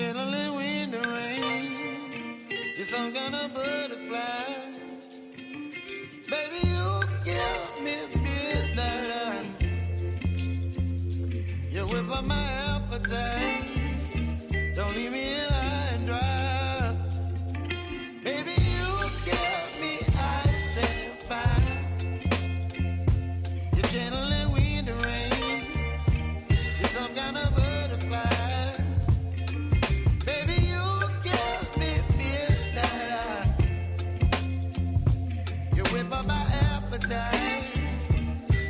channeling wind and rain. You're some kind of butterfly. Baby, you give me midnight. You whip up my appetite. Don't leave me high and dry. Baby, you give me ice and fire. You're channeling wind and rain. You're some kind of butterfly. Baby, you give me midnight. You whip up my appetite.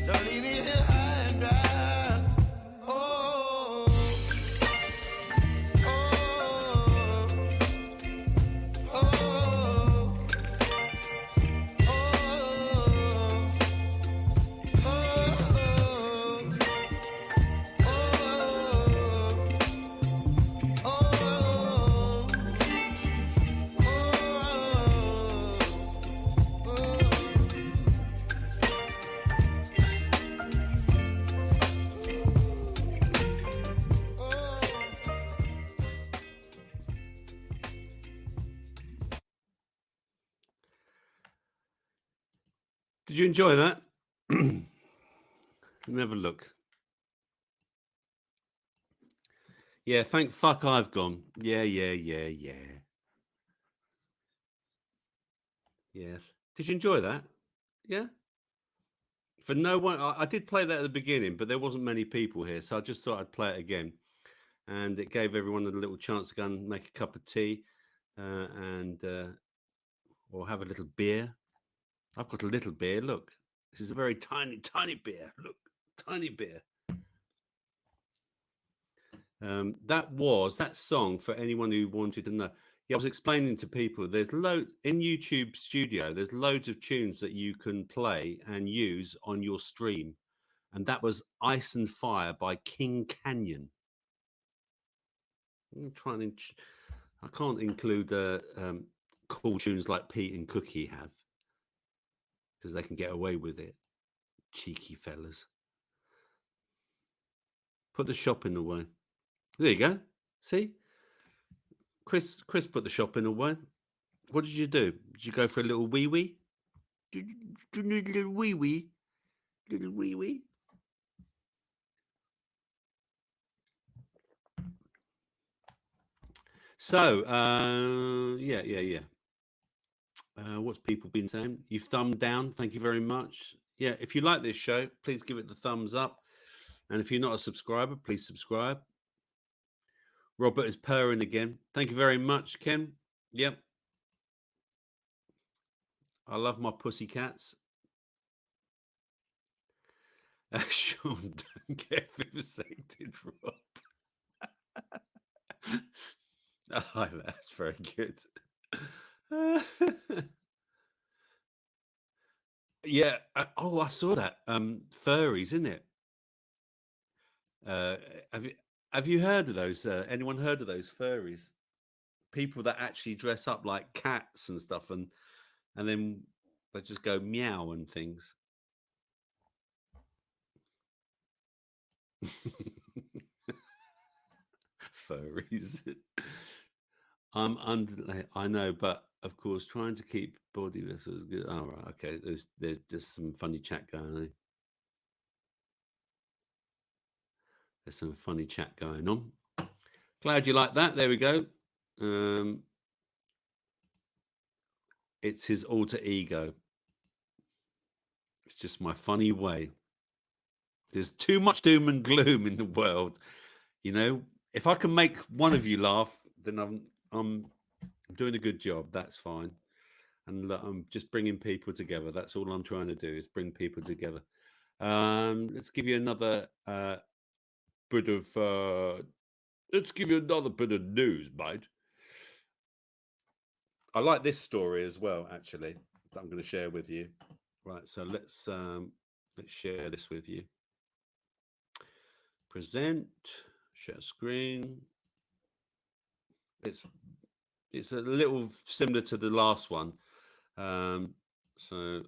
Don't leave me here high and dry. Oh, oh, oh, oh, Did you enjoy that? Let me have a look. Yeah, thank fuck I've gone. Yeah. Yes. Did you enjoy that? Yeah. For no one, I did play that at the beginning, but there wasn't many people here, so I just thought I'd play it again, and it gave everyone a little chance to go and make a cup of tea, or have a little beer. I've got a little beer. Look, this is a very tiny beer. Look, tiny beer. That song, for anyone who wanted to know. Yeah, I was explaining to people, there's in YouTube Studio, there's loads of tunes that you can play and use on your stream. And that was Ice and Fire by King Canyon. I'm trying to, I can't include cool tunes like Pete and Cookie have, because they can get away with it. Cheeky fellas. Put the shopping away. There you go. See? Chris put the shopping away. What did you do? Did you go for a little wee-wee? Did you need a little wee-wee? Little wee-wee? So, yeah. What's people been saying? You've thumbed down. Thank you very much. Yeah, if you like this show, please give it the thumbs up. And if you're not a subscriber, please subscribe. Robert is purring again. Thank you very much, Ken. Yep. I love my pussycats. Sean, don't get vivisected, Rob. I like that. That's very good. Yeah. I saw that. Furries, isn't it? Have you heard of those? Anyone heard of those furries? People that actually dress up like cats and stuff, and then they just go meow and things. Furries. I know, but of course, trying to keep body vessels good. Oh, right, okay. There's just some funny chat going on. There's some funny chat going on. Glad you like that. There we go. It's his alter ego. It's just my funny way. There's too much doom and gloom in the world. You know, if I can make one of you laugh, then I'm doing a good job. That's fine. And I'm just bringing people together. That's all I'm trying to do, is bring people together. Let's give you another bit of news, mate. I like this story as well, actually, that I'm going to share with you. Right, so let's share this with you. Present, share screen. It's a little similar to the last one. So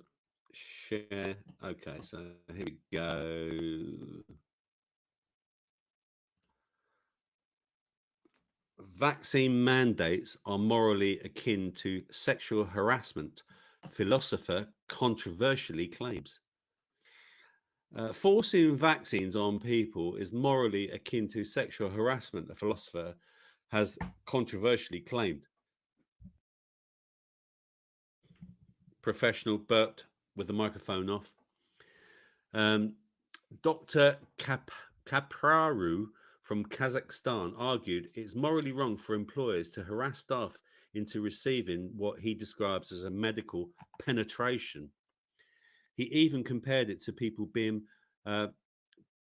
share. Okay, so here we go. Vaccine mandates are morally akin to sexual harassment, philosopher controversially claims. Forcing vaccines on people is morally akin to sexual harassment, a philosopher has controversially claimed. Professional burped with the microphone off. Dr. Kapraru from Kazakhstan argued it's morally wrong for employers to harass staff into receiving what he describes as a medical penetration. He even compared it to people being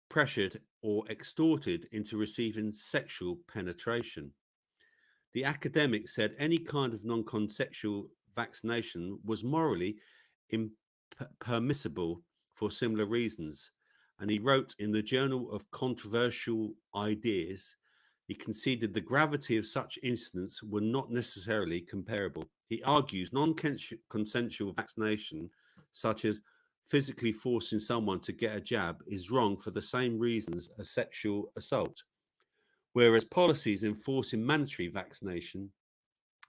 pressured or extorted into receiving sexual penetration. The academic said any kind of non-consensual vaccination was morally impermissible for similar reasons. And he wrote in the Journal of Controversial Ideas, he conceded the gravity of such incidents were not necessarily comparable. He argues non-consensual vaccination, such as physically forcing someone to get a jab, is wrong for the same reasons as sexual assault. Whereas policies enforcing mandatory vaccination,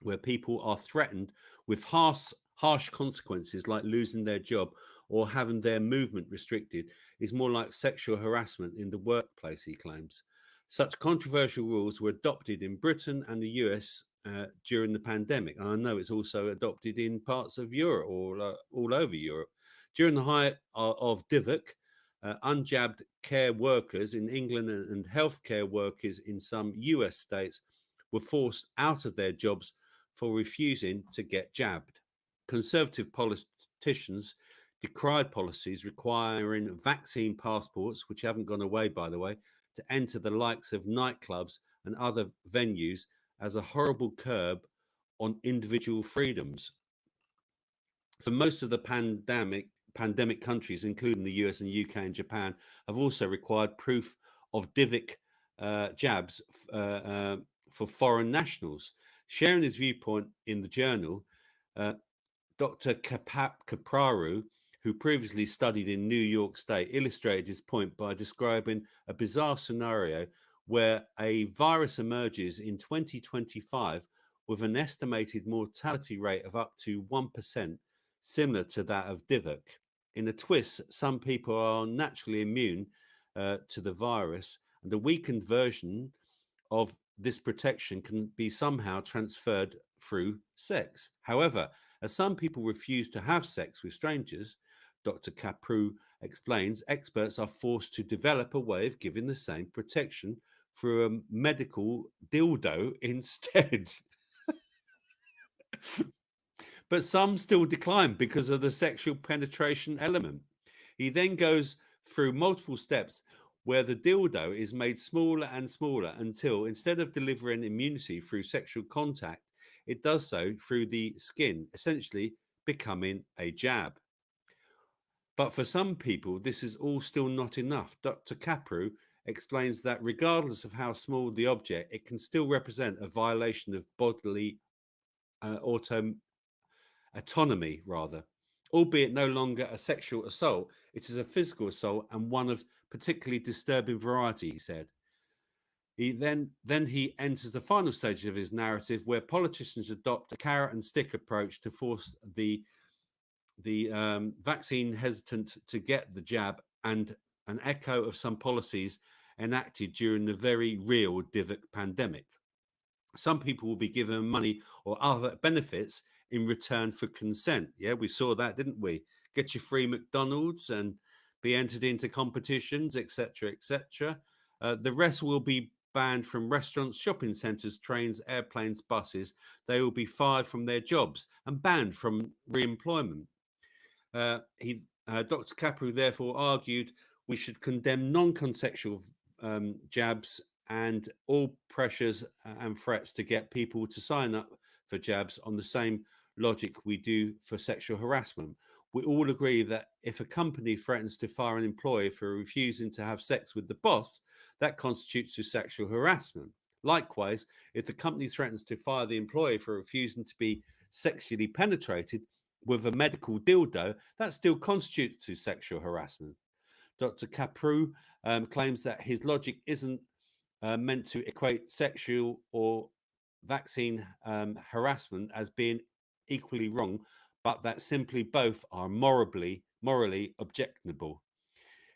where people are threatened with harsh consequences like losing their job or having their movement restricted, is more like sexual harassment in the workplace, he claims. Such controversial rules were adopted in Britain and the US during the pandemic. And I know it's also adopted in parts of Europe or all over Europe. During the height of DIVOC, unjabbed care workers in England and healthcare workers in some US states were forced out of their jobs for refusing to get jabbed. Conservative politicians decried policies requiring vaccine passports, which haven't gone away, by the way, to enter the likes of nightclubs and other venues as a horrible curb on individual freedoms. For most of the pandemic countries, including the US and UK and Japan, have also required proof of DIVIC jabs for foreign nationals. Sharing his viewpoint in the journal, Dr. Kapraru, who previously studied in New York State, illustrated his point by describing a bizarre scenario where a virus emerges in 2025 with an estimated mortality rate of up to 1%, similar to that of DIVOC. In a twist, some people are naturally immune to the virus, and a weakened version of this protection can be somehow transferred through sex. However, as some people refuse to have sex with strangers, Dr. Kapru explains, experts are forced to develop a way of giving the same protection through a medical dildo instead. But some still decline because of the sexual penetration element. He then goes through multiple steps where the dildo is made smaller and smaller until, instead of delivering immunity through sexual contact, it does so through the skin, essentially becoming a jab. But for some people, this is all still not enough. Dr. Kapru explains that regardless of how small the object, it can still represent a violation of bodily autonomy, albeit no longer a sexual assault. It is a physical assault and one of particularly disturbing variety, he said. He then he enters the final stage of his narrative, where politicians adopt a carrot and stick approach to force the vaccine hesitant to get the jab, and an echo of some policies enacted during the very real DIVOC pandemic. Some people will be given money or other benefits in return for consent. Yeah, we saw that, didn't we? Get your free McDonald's and be entered into competitions, etc., etc. The rest will be banned from restaurants, shopping centres, trains, airplanes, buses. They will be fired from their jobs and banned from re-employment. Dr. Kapru therefore argued we should condemn non-consensual jabs and all pressures and threats to get people to sign up for jabs on the same logic we do for sexual harassment. We all agree that if a company threatens to fire an employee for refusing to have sex with the boss, that constitutes sexual harassment. Likewise, if the company threatens to fire the employee for refusing to be sexually penetrated with a medical dildo, that still constitutes sexual harassment. Dr. Kapru claims that his logic isn't meant to equate sexual or vaccine harassment as being equally wrong, but that simply both are morally objectionable.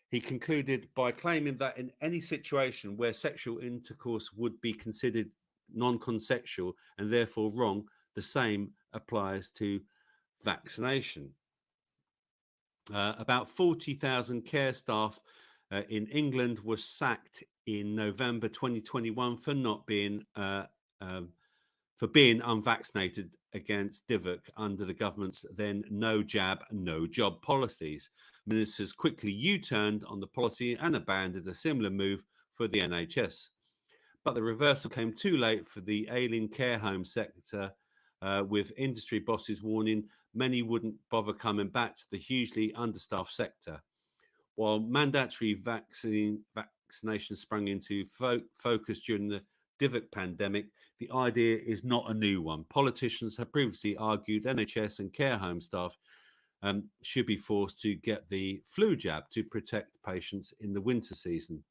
He concluded by claiming that in any situation where sexual intercourse would be considered non-consensual and therefore wrong, the same applies to vaccination. About 40,000 care staff in England were sacked in November 2021 for not being for being unvaccinated against Divok under the government's then no jab, no job policies. Ministers quickly U-turned on the policy and abandoned a similar move for the NHS. But the reversal came too late for the ailing care home sector, with industry bosses warning many wouldn't bother coming back to the hugely understaffed sector. While mandatory vaccination sprung into focus during the Divok pandemic, the idea is not a new one. Politicians have previously argued NHS and care home staff should be forced to get the flu jab to protect patients in the winter season.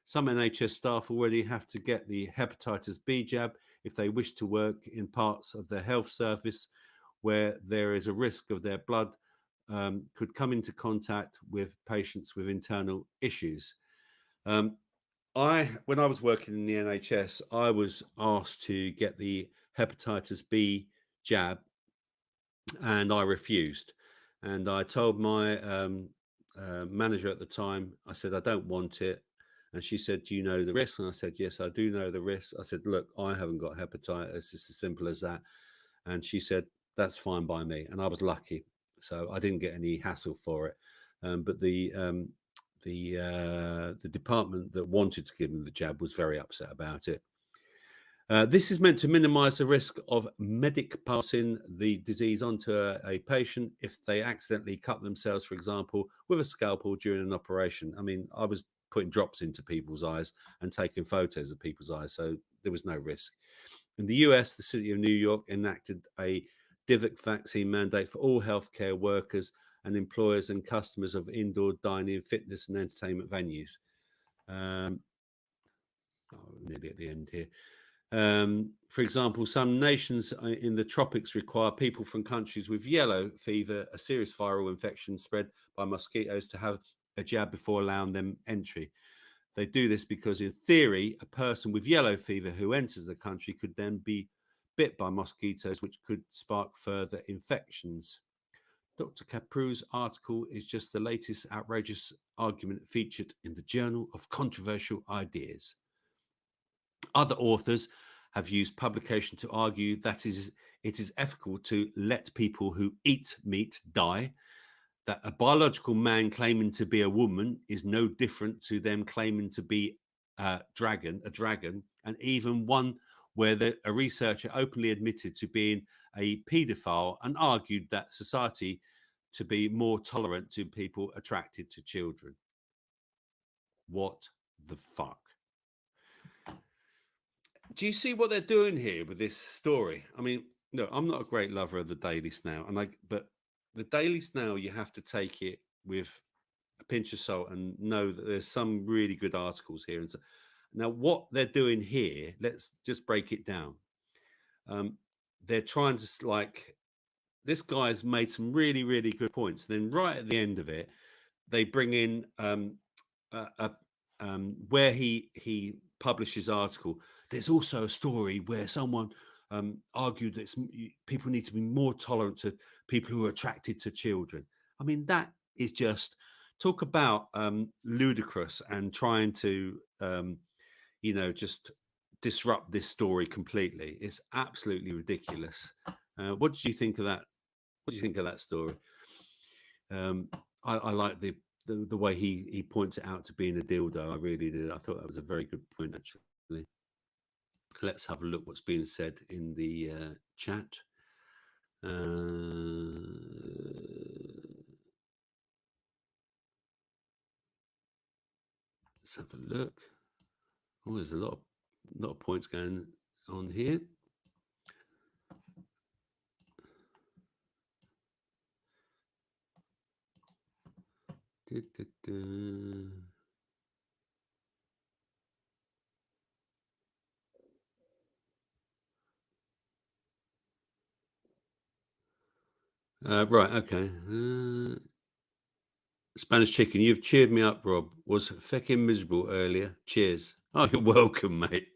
Some NHS staff already have to get the hepatitis B jab if they wish to work in parts of the health service where there is a risk of their blood could come into contact with patients with internal issues. When I was working in the NHS, I was asked to get the hepatitis B jab, and I refused. And I told my manager at the time, I said, I don't want it. And she said, do you know the risks? And I said, yes, I do know the risks. I said, look, I haven't got hepatitis. It's as simple as that. And she said, that's fine by me. And I was lucky. So I didn't get any hassle for it. But the department that wanted to give me the jab was very upset about it. This is meant to minimize the risk of medic passing the disease onto a patient if they accidentally cut themselves, for example, with a scalpel during an operation. I mean, I was putting drops into people's eyes and taking photos of people's eyes, so there was no risk. In the US, the city of New York enacted a Divok vaccine mandate for all healthcare workers and employers and customers of indoor dining, fitness and entertainment venues. Nearly at the end here. For example, some nations in the tropics require people from countries with yellow fever, a serious viral infection spread by mosquitoes, to have a jab before allowing them entry. They do this because, in theory, a person with yellow fever who enters the country could then be bit by mosquitoes, which could spark further infections. Dr. Capru's article is just the latest outrageous argument featured in the Journal of Controversial Ideas. Other authors have used publication to argue that it is ethical to let people who eat meat die, that a biological man claiming to be a woman is no different to them claiming to be a dragon, and even one where a researcher openly admitted to being a paedophile and argued that society to be more tolerant to people attracted to children. What the fuck? Do you see what they're doing here with this story? I mean, no, I'm not a great lover of the Daily Snail, but the Daily Snail, you have to take it with a pinch of salt and know that there's some really good articles here. And so, now, what they're doing here, let's just break it down. They're trying to, like, this guy's made some really, really good points. Then right at the end of it, they bring in where he published his article. There's also a story where someone argued that people need to be more tolerant to people who are attracted to children. I mean, that is just talk about ludicrous and trying to, just disrupt this story completely. It's absolutely ridiculous. What did you think of that? What do you think of that story? I like the way he points it out to being a dildo. I really did. I thought that was a very good point, actually. Let's have a look what's being said in the chat. Let's have a look. Oh, there's a lot of points going on here. Right, okay. Spanish chicken, you've cheered me up, Rob. Was feckin' miserable earlier. Cheers. Oh, you're welcome, mate.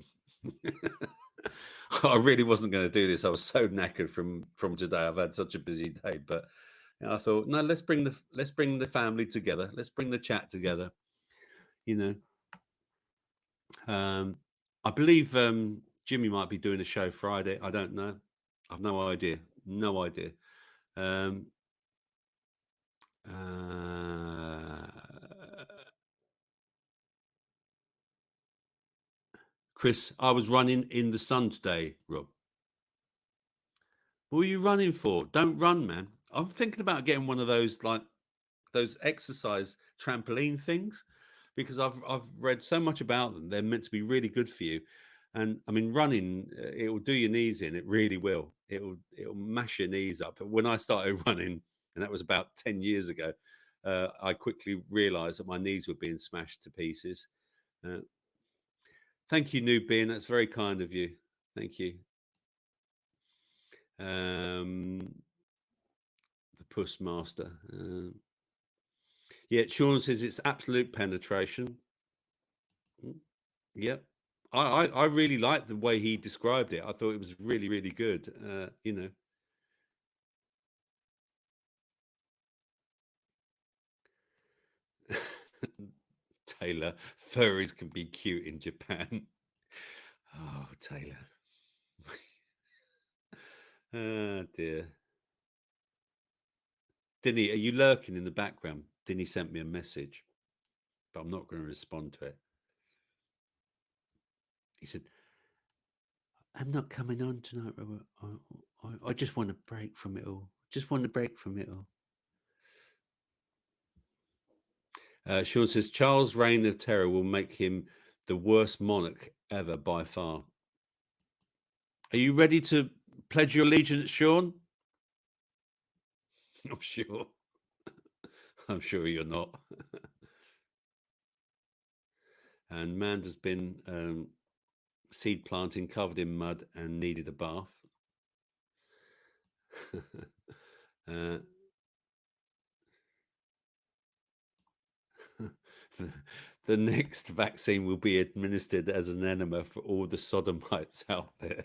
I really wasn't going to do this. I was so knackered from today. I've had such a busy day, but I thought, no, let's bring the family together. Let's bring the chat together. You know, I believe Jimmy might be doing a show Friday. I don't know. I've no idea. No idea. Um, uh, Chris, I was running in the sun today, Rob. What are you running for? Don't run, man. I'm thinking about getting one of those, like those exercise trampoline things, because I've read so much about them. They're meant to be really good for you. And I mean, running, it will do your knees in. It really will. It'll mash your knees up. When I started running, and that was about 10 years ago, I quickly realized that my knees were being smashed to pieces. Thank you, Nubin. That's very kind of you. Thank you. The Puss Master. Yeah, Sean says it's absolute penetration. Yep. I really liked the way he described it. I thought it was really, really good. Taylor, furries can be cute in Japan. Oh, Taylor. Oh, dear. Dinny, are you lurking in the background? Dinny sent me a message, but I'm not going to respond to it. He said, I'm not coming on tonight, Robert. I just want a break from it all. Just want a break from it all. Sean says Charles' reign of terror will make him the worst monarch ever by far. Are you ready to pledge your allegiance, Sean? I'm sure. I'm sure you're not. And Manda's been seed planting, covered in mud, and needed a bath. The next vaccine will be administered as an enema for all the sodomites out there.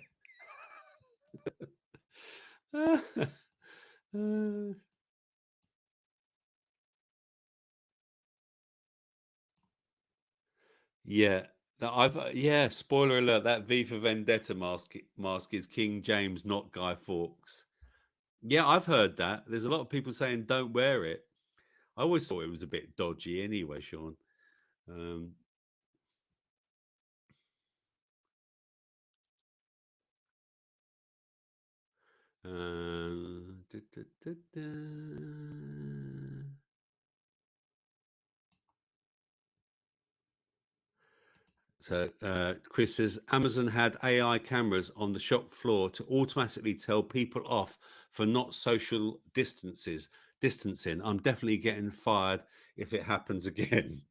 Yeah, spoiler alert, that V for Vendetta mask is King James, not Guy Fawkes. Yeah, I've heard that. There's a lot of people saying don't wear it. I always thought it was a bit dodgy anyway, Sean. So Chris says Amazon had AI cameras on the shop floor to automatically tell people off for not social distancing. I'm definitely getting fired if it happens again.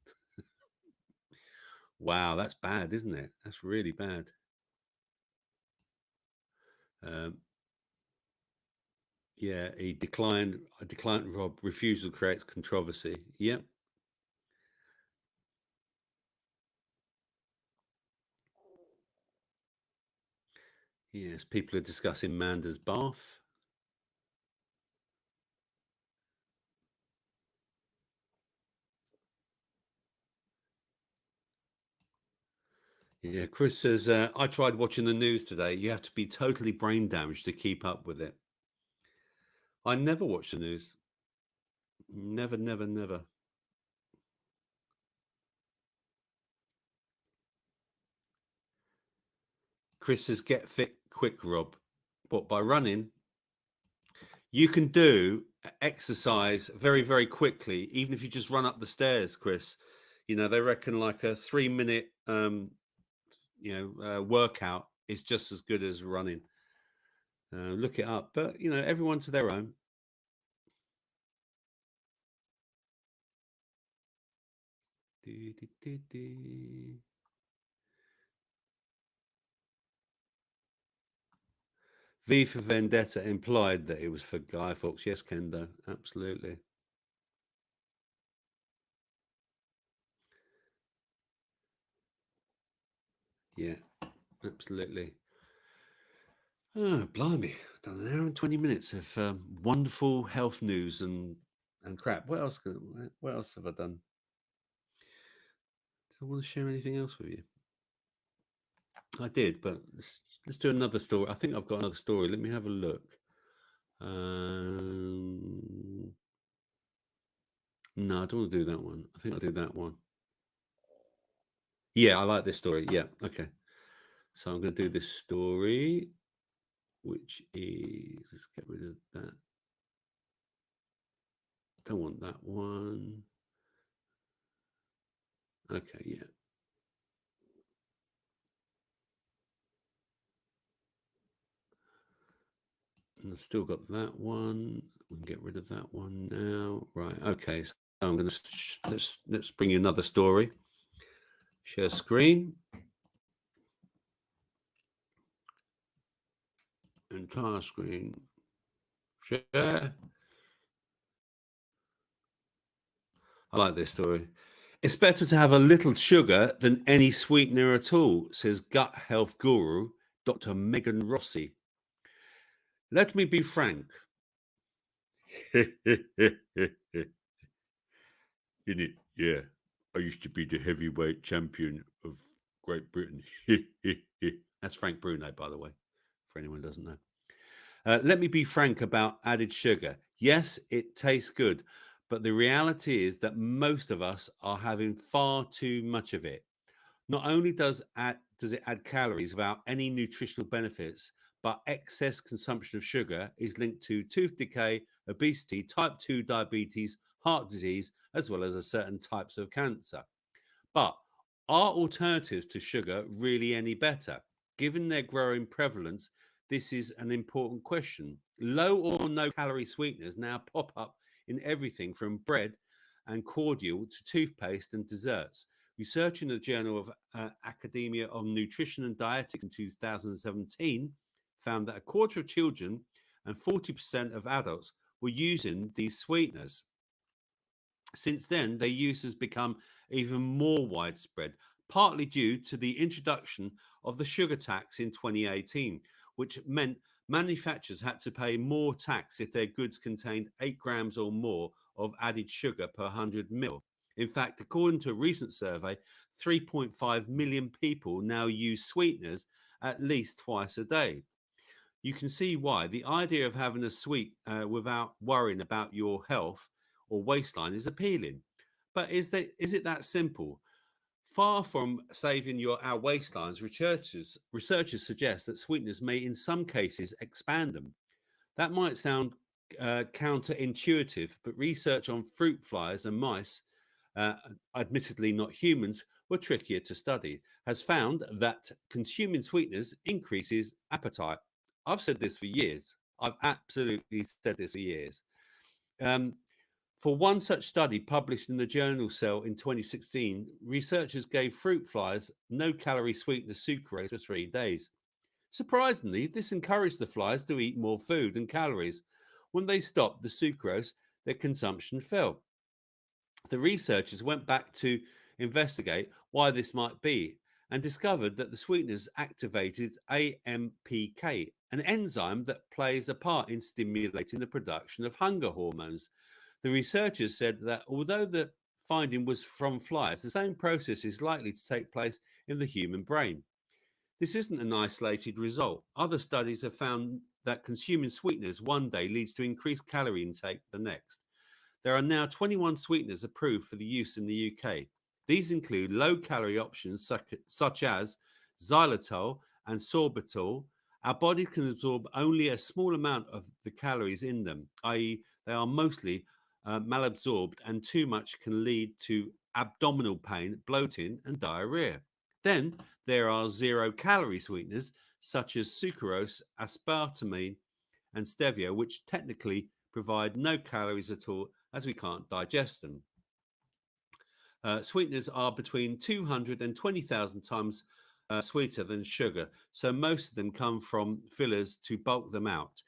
Wow, that's bad, isn't it? That's really bad. Yeah, he declined. Rob, refusal creates controversy. Yep. Yes, people are discussing Manda's bath. Yeah, Chris says, I tried watching the news today. You have to be totally brain damaged to keep up with it. I never watch the news. Never, never, never. Chris says, get fit quick, Rob. What, by running? You can do exercise very, very quickly, even if you just run up the stairs, Chris. You know, they reckon like a 3-minute, workout is just as good as running. Look it up. But, everyone to their own. V for Vendetta implied that it was for Guy Fawkes. Yes, Kendo, absolutely. Yeah, absolutely. Oh, blimey. Done an hour and 20 minutes of wonderful health news and crap. What else have I done? Do I want to share anything else with you? I did, but let's do another story. I think I've got another story. Let me have a look. No, I don't want to do that one. I think I'll do that one. Yeah, I like this story. Yeah, okay. So I'm going to do this story, which is, let's get rid of that. Don't want that one. Okay, yeah. And I've still got that one. We can get rid of that one now. Right, okay. So I'm going to, let's bring you another story. Share screen. Entire screen. Share. I like this story. It's better to have a little sugar than any sweetener at all, says gut health guru Dr. Megan Rossi. Let me be frank. In it, yeah. I used to be the heavyweight champion of Great Britain. That's Frank Bruno, by the way, for anyone who doesn't know. Let me be frank about added sugar. Yes, it tastes good, but the reality is that most of us are having far too much of it. Not only does it add calories without any nutritional benefits, but excess consumption of sugar is linked to tooth decay, obesity, type 2 diabetes, heart disease, as well as certain types of cancer. But are alternatives to sugar really any better? Given their growing prevalence, this is an important question. Low or no calorie sweeteners now pop up in everything from bread and cordial to toothpaste and desserts. Research in the Journal of Academia on Nutrition and Dietetics in 2017 found that a quarter of children and 40% of adults were using these sweeteners. Since then, their use has become even more widespread, partly due to the introduction of the sugar tax in 2018, which meant manufacturers had to pay more tax if their goods contained 8 grams or more of added sugar per 100 mil. In fact, according to a recent survey, 3.5 million people now use sweeteners at least twice a day. You can see why the idea of having a sweet without worrying about your health or waistline is appealing. But is it that simple? Far from saving our waistlines, researchers suggest that sweeteners may, in some cases, expand them. That might sound counterintuitive, but research on fruit flies and mice, uh, admittedly not humans, were trickier to study, has found that consuming sweeteners increases appetite. I've said this for years. I've absolutely said this for years. Um, for one such study published in the journal Cell in 2016, researchers gave fruit flies no calorie sweetener sucrose for 3 days. Surprisingly, this encouraged the flies to eat more food and calories. When they stopped the sucrose, their consumption fell. The researchers went back to investigate why this might be and discovered that the sweeteners activated AMPK, an enzyme that plays a part in stimulating the production of hunger hormones. The researchers said that although the finding was from flies, the same process is likely to take place in the human brain. This isn't an isolated result. Other studies have found that consuming sweeteners one day leads to increased calorie intake the next. There are now 21 sweeteners approved for the use in the UK. These include low-calorie options such as xylitol and sorbitol. Our body can absorb only a small amount of the calories in them, i.e., they are mostly malabsorbed, and too much can lead to abdominal pain, bloating, and diarrhea. Then there are zero-calorie sweeteners such as sucrose, aspartame, and stevia, which technically provide no calories at all as we can't digest them. Sweeteners are between 200 and 20,000 times sweeter than sugar, so most of them come from fillers to bulk them out.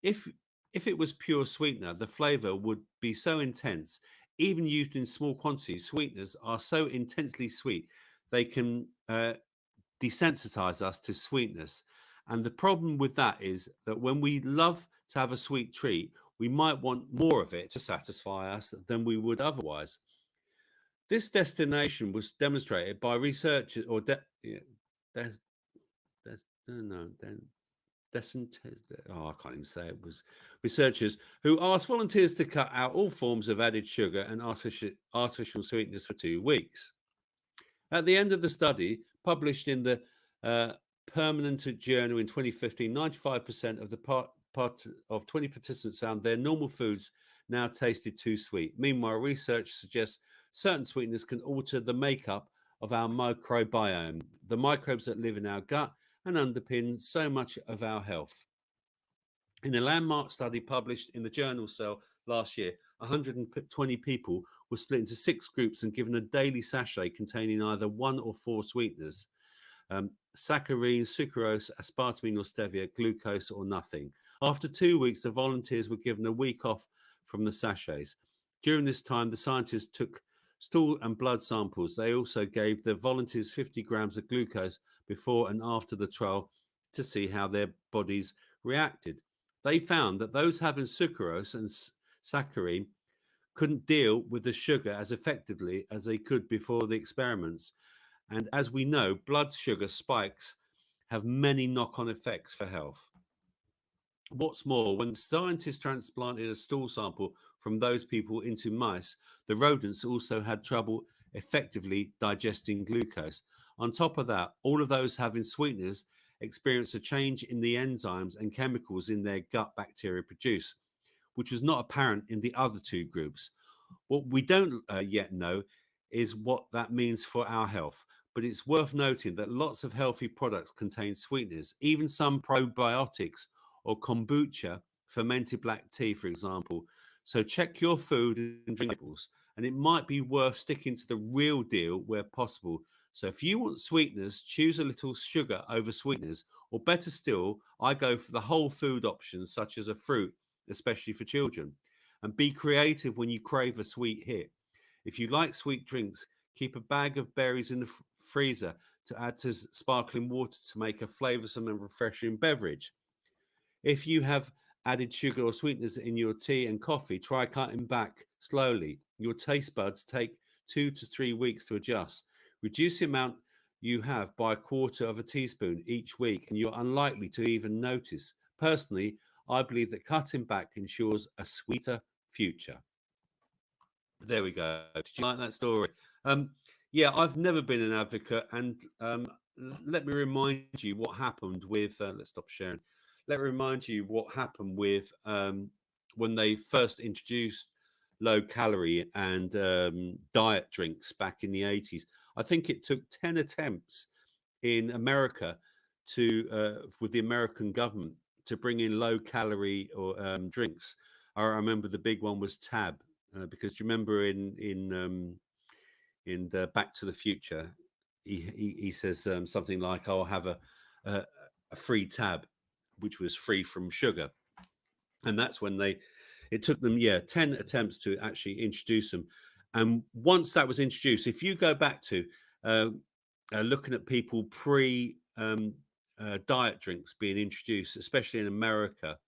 If if it was pure sweetener, the flavor would be so intense. Even used in small quantities, sweeteners are so intensely sweet they can desensitize us to sweetness. And the problem with that is that when we love to have a sweet treat, we might want more of it to satisfy us than we would otherwise. This destination was demonstrated by researchers or yeah, des, no, decent, I can't even say it, was researchers who asked volunteers to cut out all forms of added sugar and artificial sweeteners for 2 weeks. At the end of the study, published in the uh, Permanent Journal in 2015, 95% of the part of 20 participants found their normal foods now tasted too sweet. Meanwhile, research suggests certain sweeteners can alter the makeup of our microbiome, the microbes that live in our gut and underpin so much of our health. In a landmark study published in the journal Cell last year, 120 people were split into 6 groups and given a daily sachet containing either 1 or 4 sweeteners: saccharine, sucrose, aspartame or stevia, glucose or nothing. After 2 weeks, the volunteers were given a week off from the sachets. During this time, the scientists took stool and blood samples. They also gave the volunteers 50 grams of glucose before and after the trial to see how their bodies reacted. They found that those having sucrose and saccharine couldn't deal with the sugar as effectively as they could before the experiments. And as we know, blood sugar spikes have many knock-on effects for health. What's more, when scientists transplanted a stool sample from those people into mice, the rodents also had trouble effectively digesting glucose. On top of that, all of those having sweeteners experienced a change in the enzymes and chemicals in their gut bacteria produce, which was not apparent in the other 2 groups. What we don't yet know is what that means for our health, but it's worth noting that lots of healthy products contain sweeteners, even some probiotics or kombucha, fermented black tea, for example. So check your food and drink labels, and it might be worth sticking to the real deal where possible. So if you want sweeteners, choose a little sugar over sweeteners, or better still, I go for the whole food options, such as a fruit, especially for children. And be creative when you crave a sweet hit. If you like sweet drinks, keep a bag of berries in the freezer to add to sparkling water to make a flavoursome and refreshing beverage. If you have added sugar or sweeteners in your tea and coffee, try cutting back slowly. Your taste buds take 2 to 3 weeks to adjust. Reduce the amount you have by a quarter of a teaspoon each week, and you're unlikely to even notice. Personally, I believe that cutting back ensures a sweeter future. There we go. Did you like that story? Yeah, I've never been an advocate, and let me remind you what happened with. Let's stop sharing. Let me remind you what happened with when they first introduced low calorie and diet drinks back in the 80s. I think it took 10 attempts in America to with the American government to bring in low calorie or drinks. I remember the big one was Tab, because you remember in the Back to the Future, he says something like, "I'll have a a free Tab," which was free from sugar, and that's when it took them 10 attempts to actually introduce them. And once that was introduced, if you go back to uh, looking at people pre diet drinks being introduced, especially in America,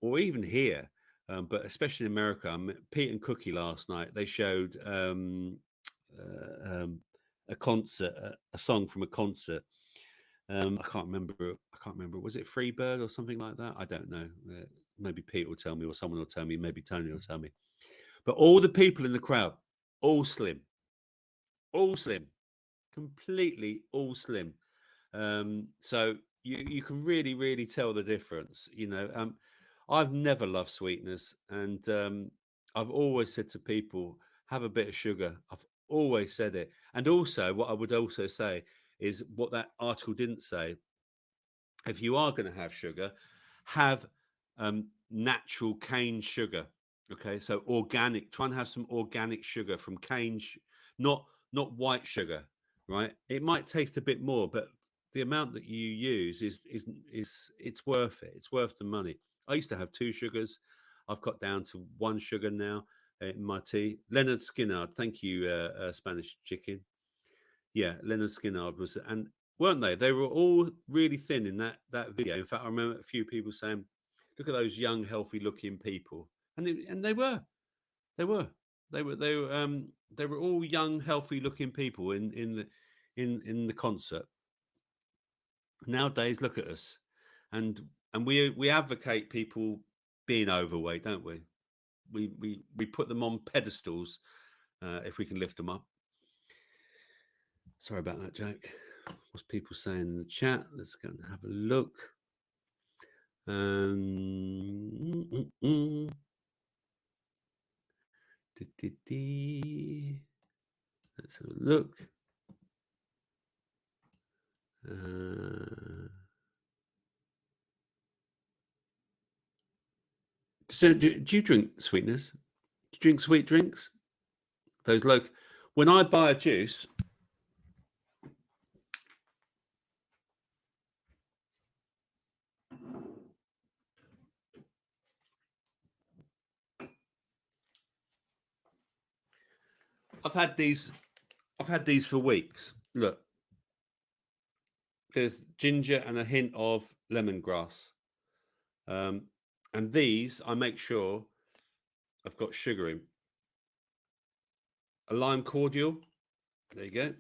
or even here, but especially in America. Pete and Cookie last night, they showed a concert, a song from a concert. I can't remember. I can't remember. Was it Freebird or something like that? I don't know. Maybe Pete will tell me, or someone will tell me. Maybe Tony will tell me. But all the people in the crowd, all slim, all slim, completely all slim. So you can really tell the difference. I've never loved sweetness, and I've always said to people, have a bit of sugar. I've always said it. And also, what I would also say is what that article didn't say: if you are going to have sugar, have natural cane sugar. Okay, so organic. Try and have some organic sugar from cane, not white sugar. right? It might taste a bit more, but the amount that you use is it's worth it. It's worth the money. I used to have two sugars. I've got down to one sugar now in my tea. Leonard Skinner, thank you, Spanish Chicken. Yeah, Leonard Skinner was, and weren't they? They were all really thin in that video. In fact, I remember a few people saying, "Look at those young, healthy-looking people," and they were, they were, they were all young, healthy-looking people in the concert. Nowadays, look at us, and we advocate people being overweight, don't we? We put them on pedestals if we can lift them up. Sorry about that, Jake. What's people saying in the chat? Let's go and have a look. Let's have a look. So, do you drink sweetness? Do you drink sweet drinks? Those local. When I buy a juice, I've had these for weeks. Look, there's ginger and a hint of lemongrass, and these I make sure I've got sugar in. A lime cordial. There you go.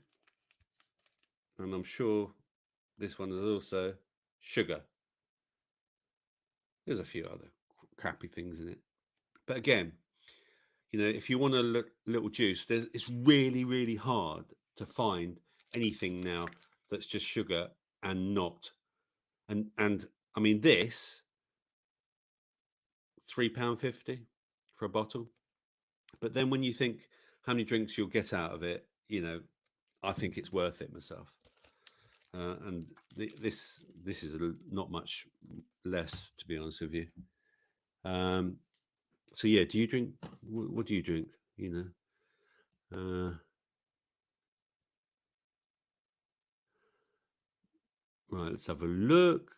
And I'm sure this one is also sugar. There's a few other crappy things in it, but again, you know, if you want a little juice, it's really, really hard to find anything now that's just sugar and not. And I mean, this £3.50 for a bottle. But then when you think how many drinks you'll get out of it, you know, I think it's worth it myself. And this is not much less, to be honest with you. So yeah, do you drink? What do you drink? You know. Right, let's have a look.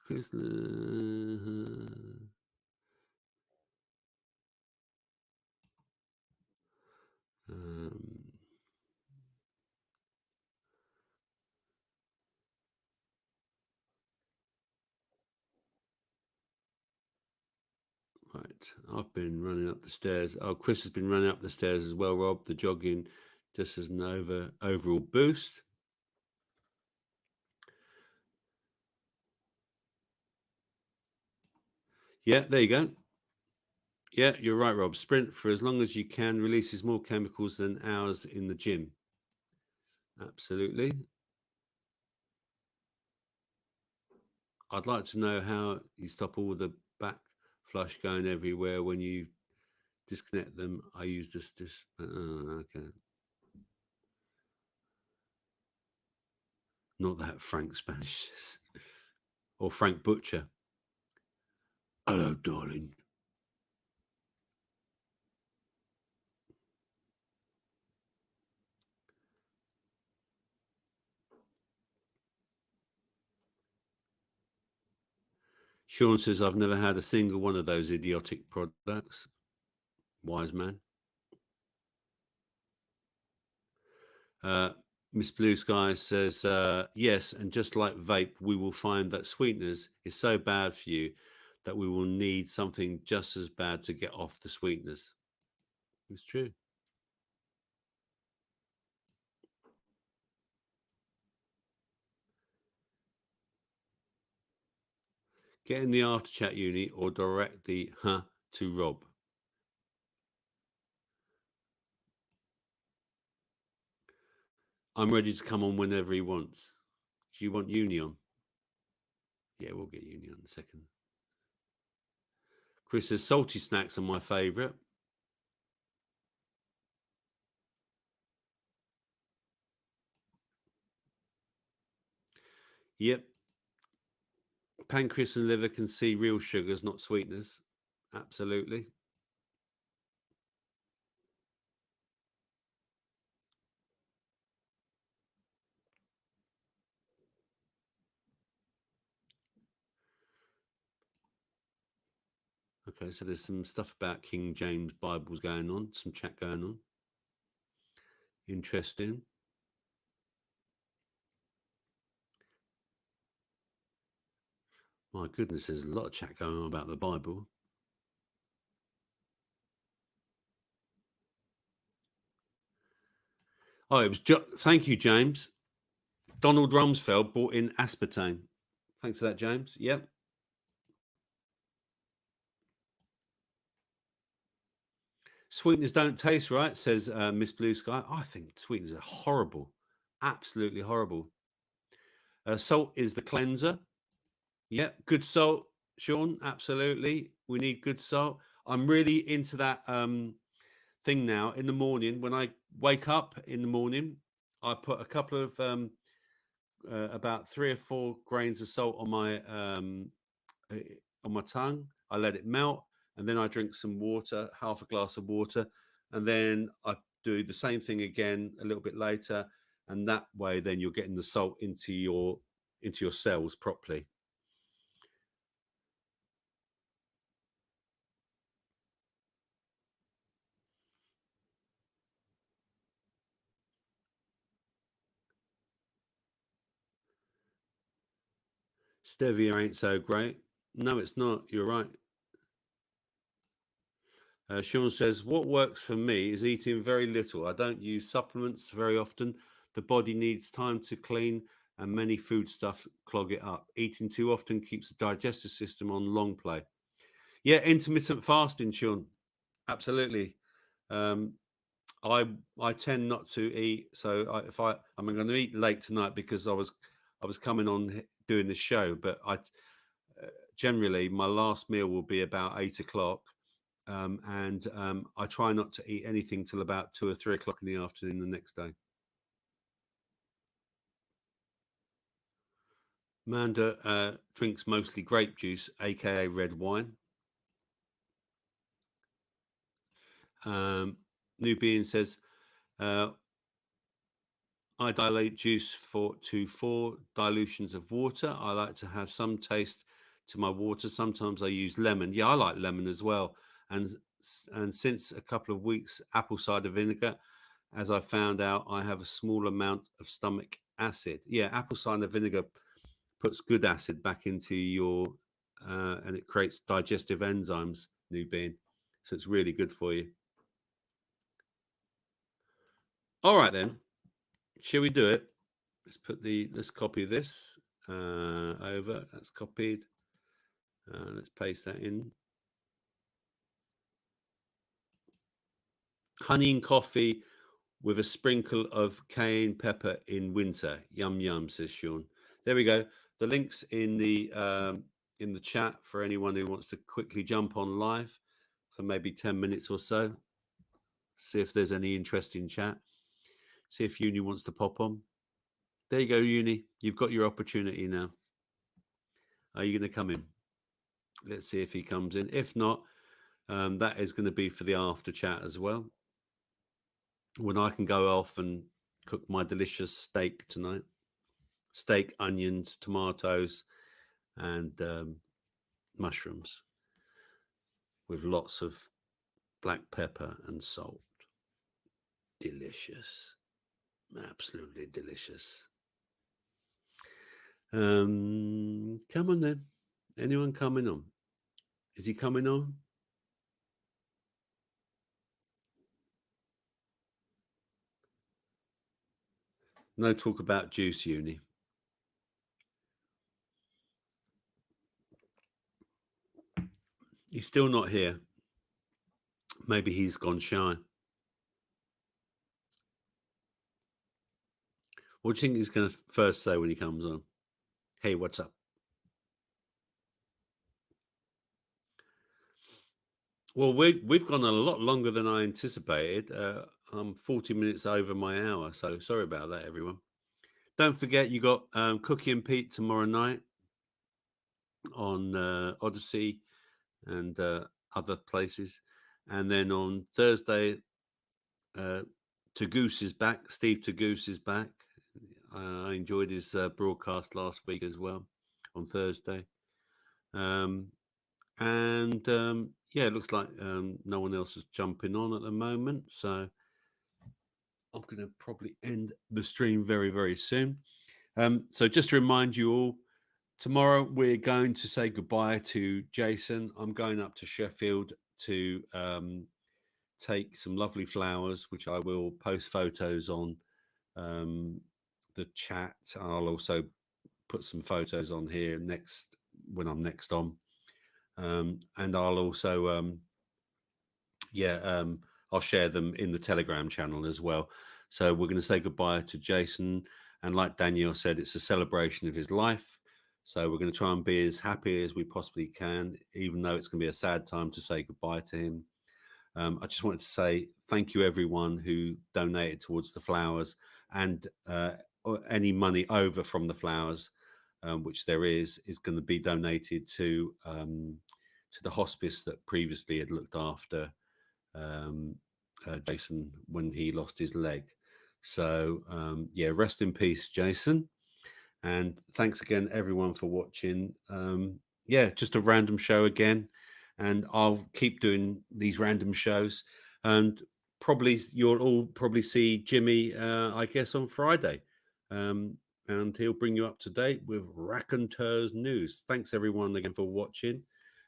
Right, I've been running up the stairs. Oh, Chris has been running up the stairs as well, Rob. The jogging just as an overall boost. Yeah, there you go. Yeah, you're right, Rob. Sprint for as long as you can releases more chemicals than hours in the gym. Absolutely. I'd like to know how you stop all the back flush going everywhere when you disconnect them. I use this. Okay. Not that Frank Spanish or Frank Butcher. Hello, darling. Sean says, I've never had a single one of those idiotic products. Wise man. Miss Blue Sky says, yes, and just like vape, we will find that sweeteners is so bad for you that we will need something just as bad to get off the sweetness. It's true. Get in the after chat uni or direct the to Rob. I'm ready to come on whenever he wants. Do you want uni on? Yeah, we'll get uni on in a second. Chris says salty snacks are my favourite. Yep. Pancreas and liver can see real sugars, not sweeteners. Absolutely. Okay, so there's some stuff about King James Bibles going on, some chat going on. Interesting. My goodness, there's a lot of chat going on about the Bible. Oh, it was thank you, James. Donald Rumsfeld brought in aspartame. Thanks for that, James. Yep. Sweeteners don't taste right, says Miss Blue Sky. I think sweeteners are horrible. Absolutely horrible. Salt is the cleanser. Yep. Good salt, Sean. Absolutely. We need good salt. I'm really into that thing now. In the morning, when I wake up in the morning, I put a couple of about 3 or 4 grains of salt on my tongue. I let it melt, and then I drink some water, half a glass of water, and then I do the same thing again a little bit later, and that way, then you're getting the salt into your cells properly. Stevia ain't so great. No, it's not. You're right. Sean says, what works for me is eating very little. I don't use supplements very often. The body needs time to clean, and many foodstuffs clog it up. Eating too often keeps the digestive system on long play. Yeah, intermittent fasting, Sean. Absolutely. I tend not to eat. So I'm going to eat late tonight because I was coming on doing the show, but generally my last meal will be about 8 o'clock. And I try not to eat anything till about 2 or 3 o'clock in the afternoon the next day. Amanda drinks mostly grape juice, aka red wine. Nubian says, I dilute juice to 4 dilutions of water. I like to have some taste to my water. Sometimes I use lemon. Yeah, I like lemon as well. And since a couple of weeks, apple cider vinegar. As I found out, I have a small amount of stomach acid. Yeah, apple cider vinegar puts good acid back into your, and it creates digestive enzymes, Nubian. So it's really good for you. All right, then. Shall we do it? Let's copy this over. That's copied. Let's paste that in. Honey and coffee with a sprinkle of cayenne pepper in winter. Yum yum, says Sean. There we go. The link's in the chat for anyone who wants to quickly jump on live for maybe 10 minutes or so. See if there's any interesting chat. See if Uni wants to pop on. There you go, Uni. You've got your opportunity now. Are you going to come in? Let's see if he comes in. If not, that is going to be for the after chat as well. When I can go off and cook my delicious steak tonight. Steak, onions, tomatoes, and mushrooms with lots of black pepper and salt. Delicious. Absolutely delicious. Come on then. Anyone coming on? Is he coming on? No talk about juice, Uni. He's still not here. Maybe he's gone shy. What do you think he's going to first say when he comes on? Hey, what's up? Well, we've gone a lot longer than I anticipated. I'm 40 minutes over my hour, so sorry about that, everyone. Don't forget, you got Cookie and Pete tomorrow night on Odyssey and other places, and then on Thursday, Tagoose is back. Steve Tagoose is back. I enjoyed his broadcast last week as well on Thursday. And yeah, it looks like no one else is jumping on at the moment. So I'm going to probably end the stream very, very soon. So just to remind you all, tomorrow we're going to say goodbye to Jason. I'm going up to Sheffield to take some lovely flowers, which I will post photos on the chat. I'll also put some photos on here next when I'm next on, and I'll also I'll share them in the Telegram channel as well. So we're going to say goodbye to Jason, and like Danielle said, it's a celebration of his life. So we're going to try and be as happy as we possibly can, even though it's going to be a sad time to say goodbye to him. I just wanted to say thank you, everyone who donated towards the flowers, and any money over from the flowers, which there is going to be donated to the hospice that previously had looked after Jason when he lost his leg. So yeah, rest in peace, Jason. And thanks again, everyone, for watching. Yeah, just a random show again. And I'll keep doing these random shows. And probably you'll all probably see Jimmy, I guess, on Friday. And he'll bring you up to date with Raconteurs News. Thanks, everyone, again for watching.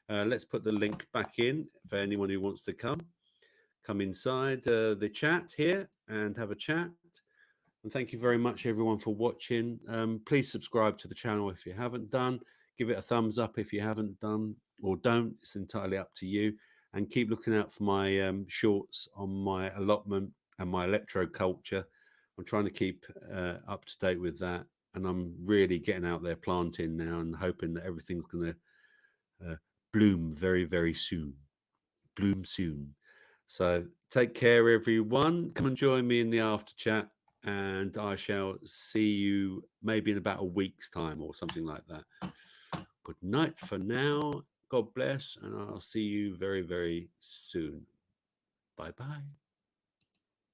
Let's put the link back in for anyone who wants to come inside the chat here and have a chat. And thank you very much, everyone, for watching. Please subscribe to the channel if you haven't done. Give it a thumbs up if you haven't done, or don't. It's entirely up to you. And keep looking out for my shorts on my allotment and my electro culture. I'm trying to keep up to date with that. And I'm really getting out there planting now and hoping that everything's going to bloom very, very soon. Bloom soon. So take care, everyone. Come and join me in the after chat, and I shall see you maybe in about a week's time or something like that. Good night for now. God bless, and I'll see you very, very soon. Bye-bye.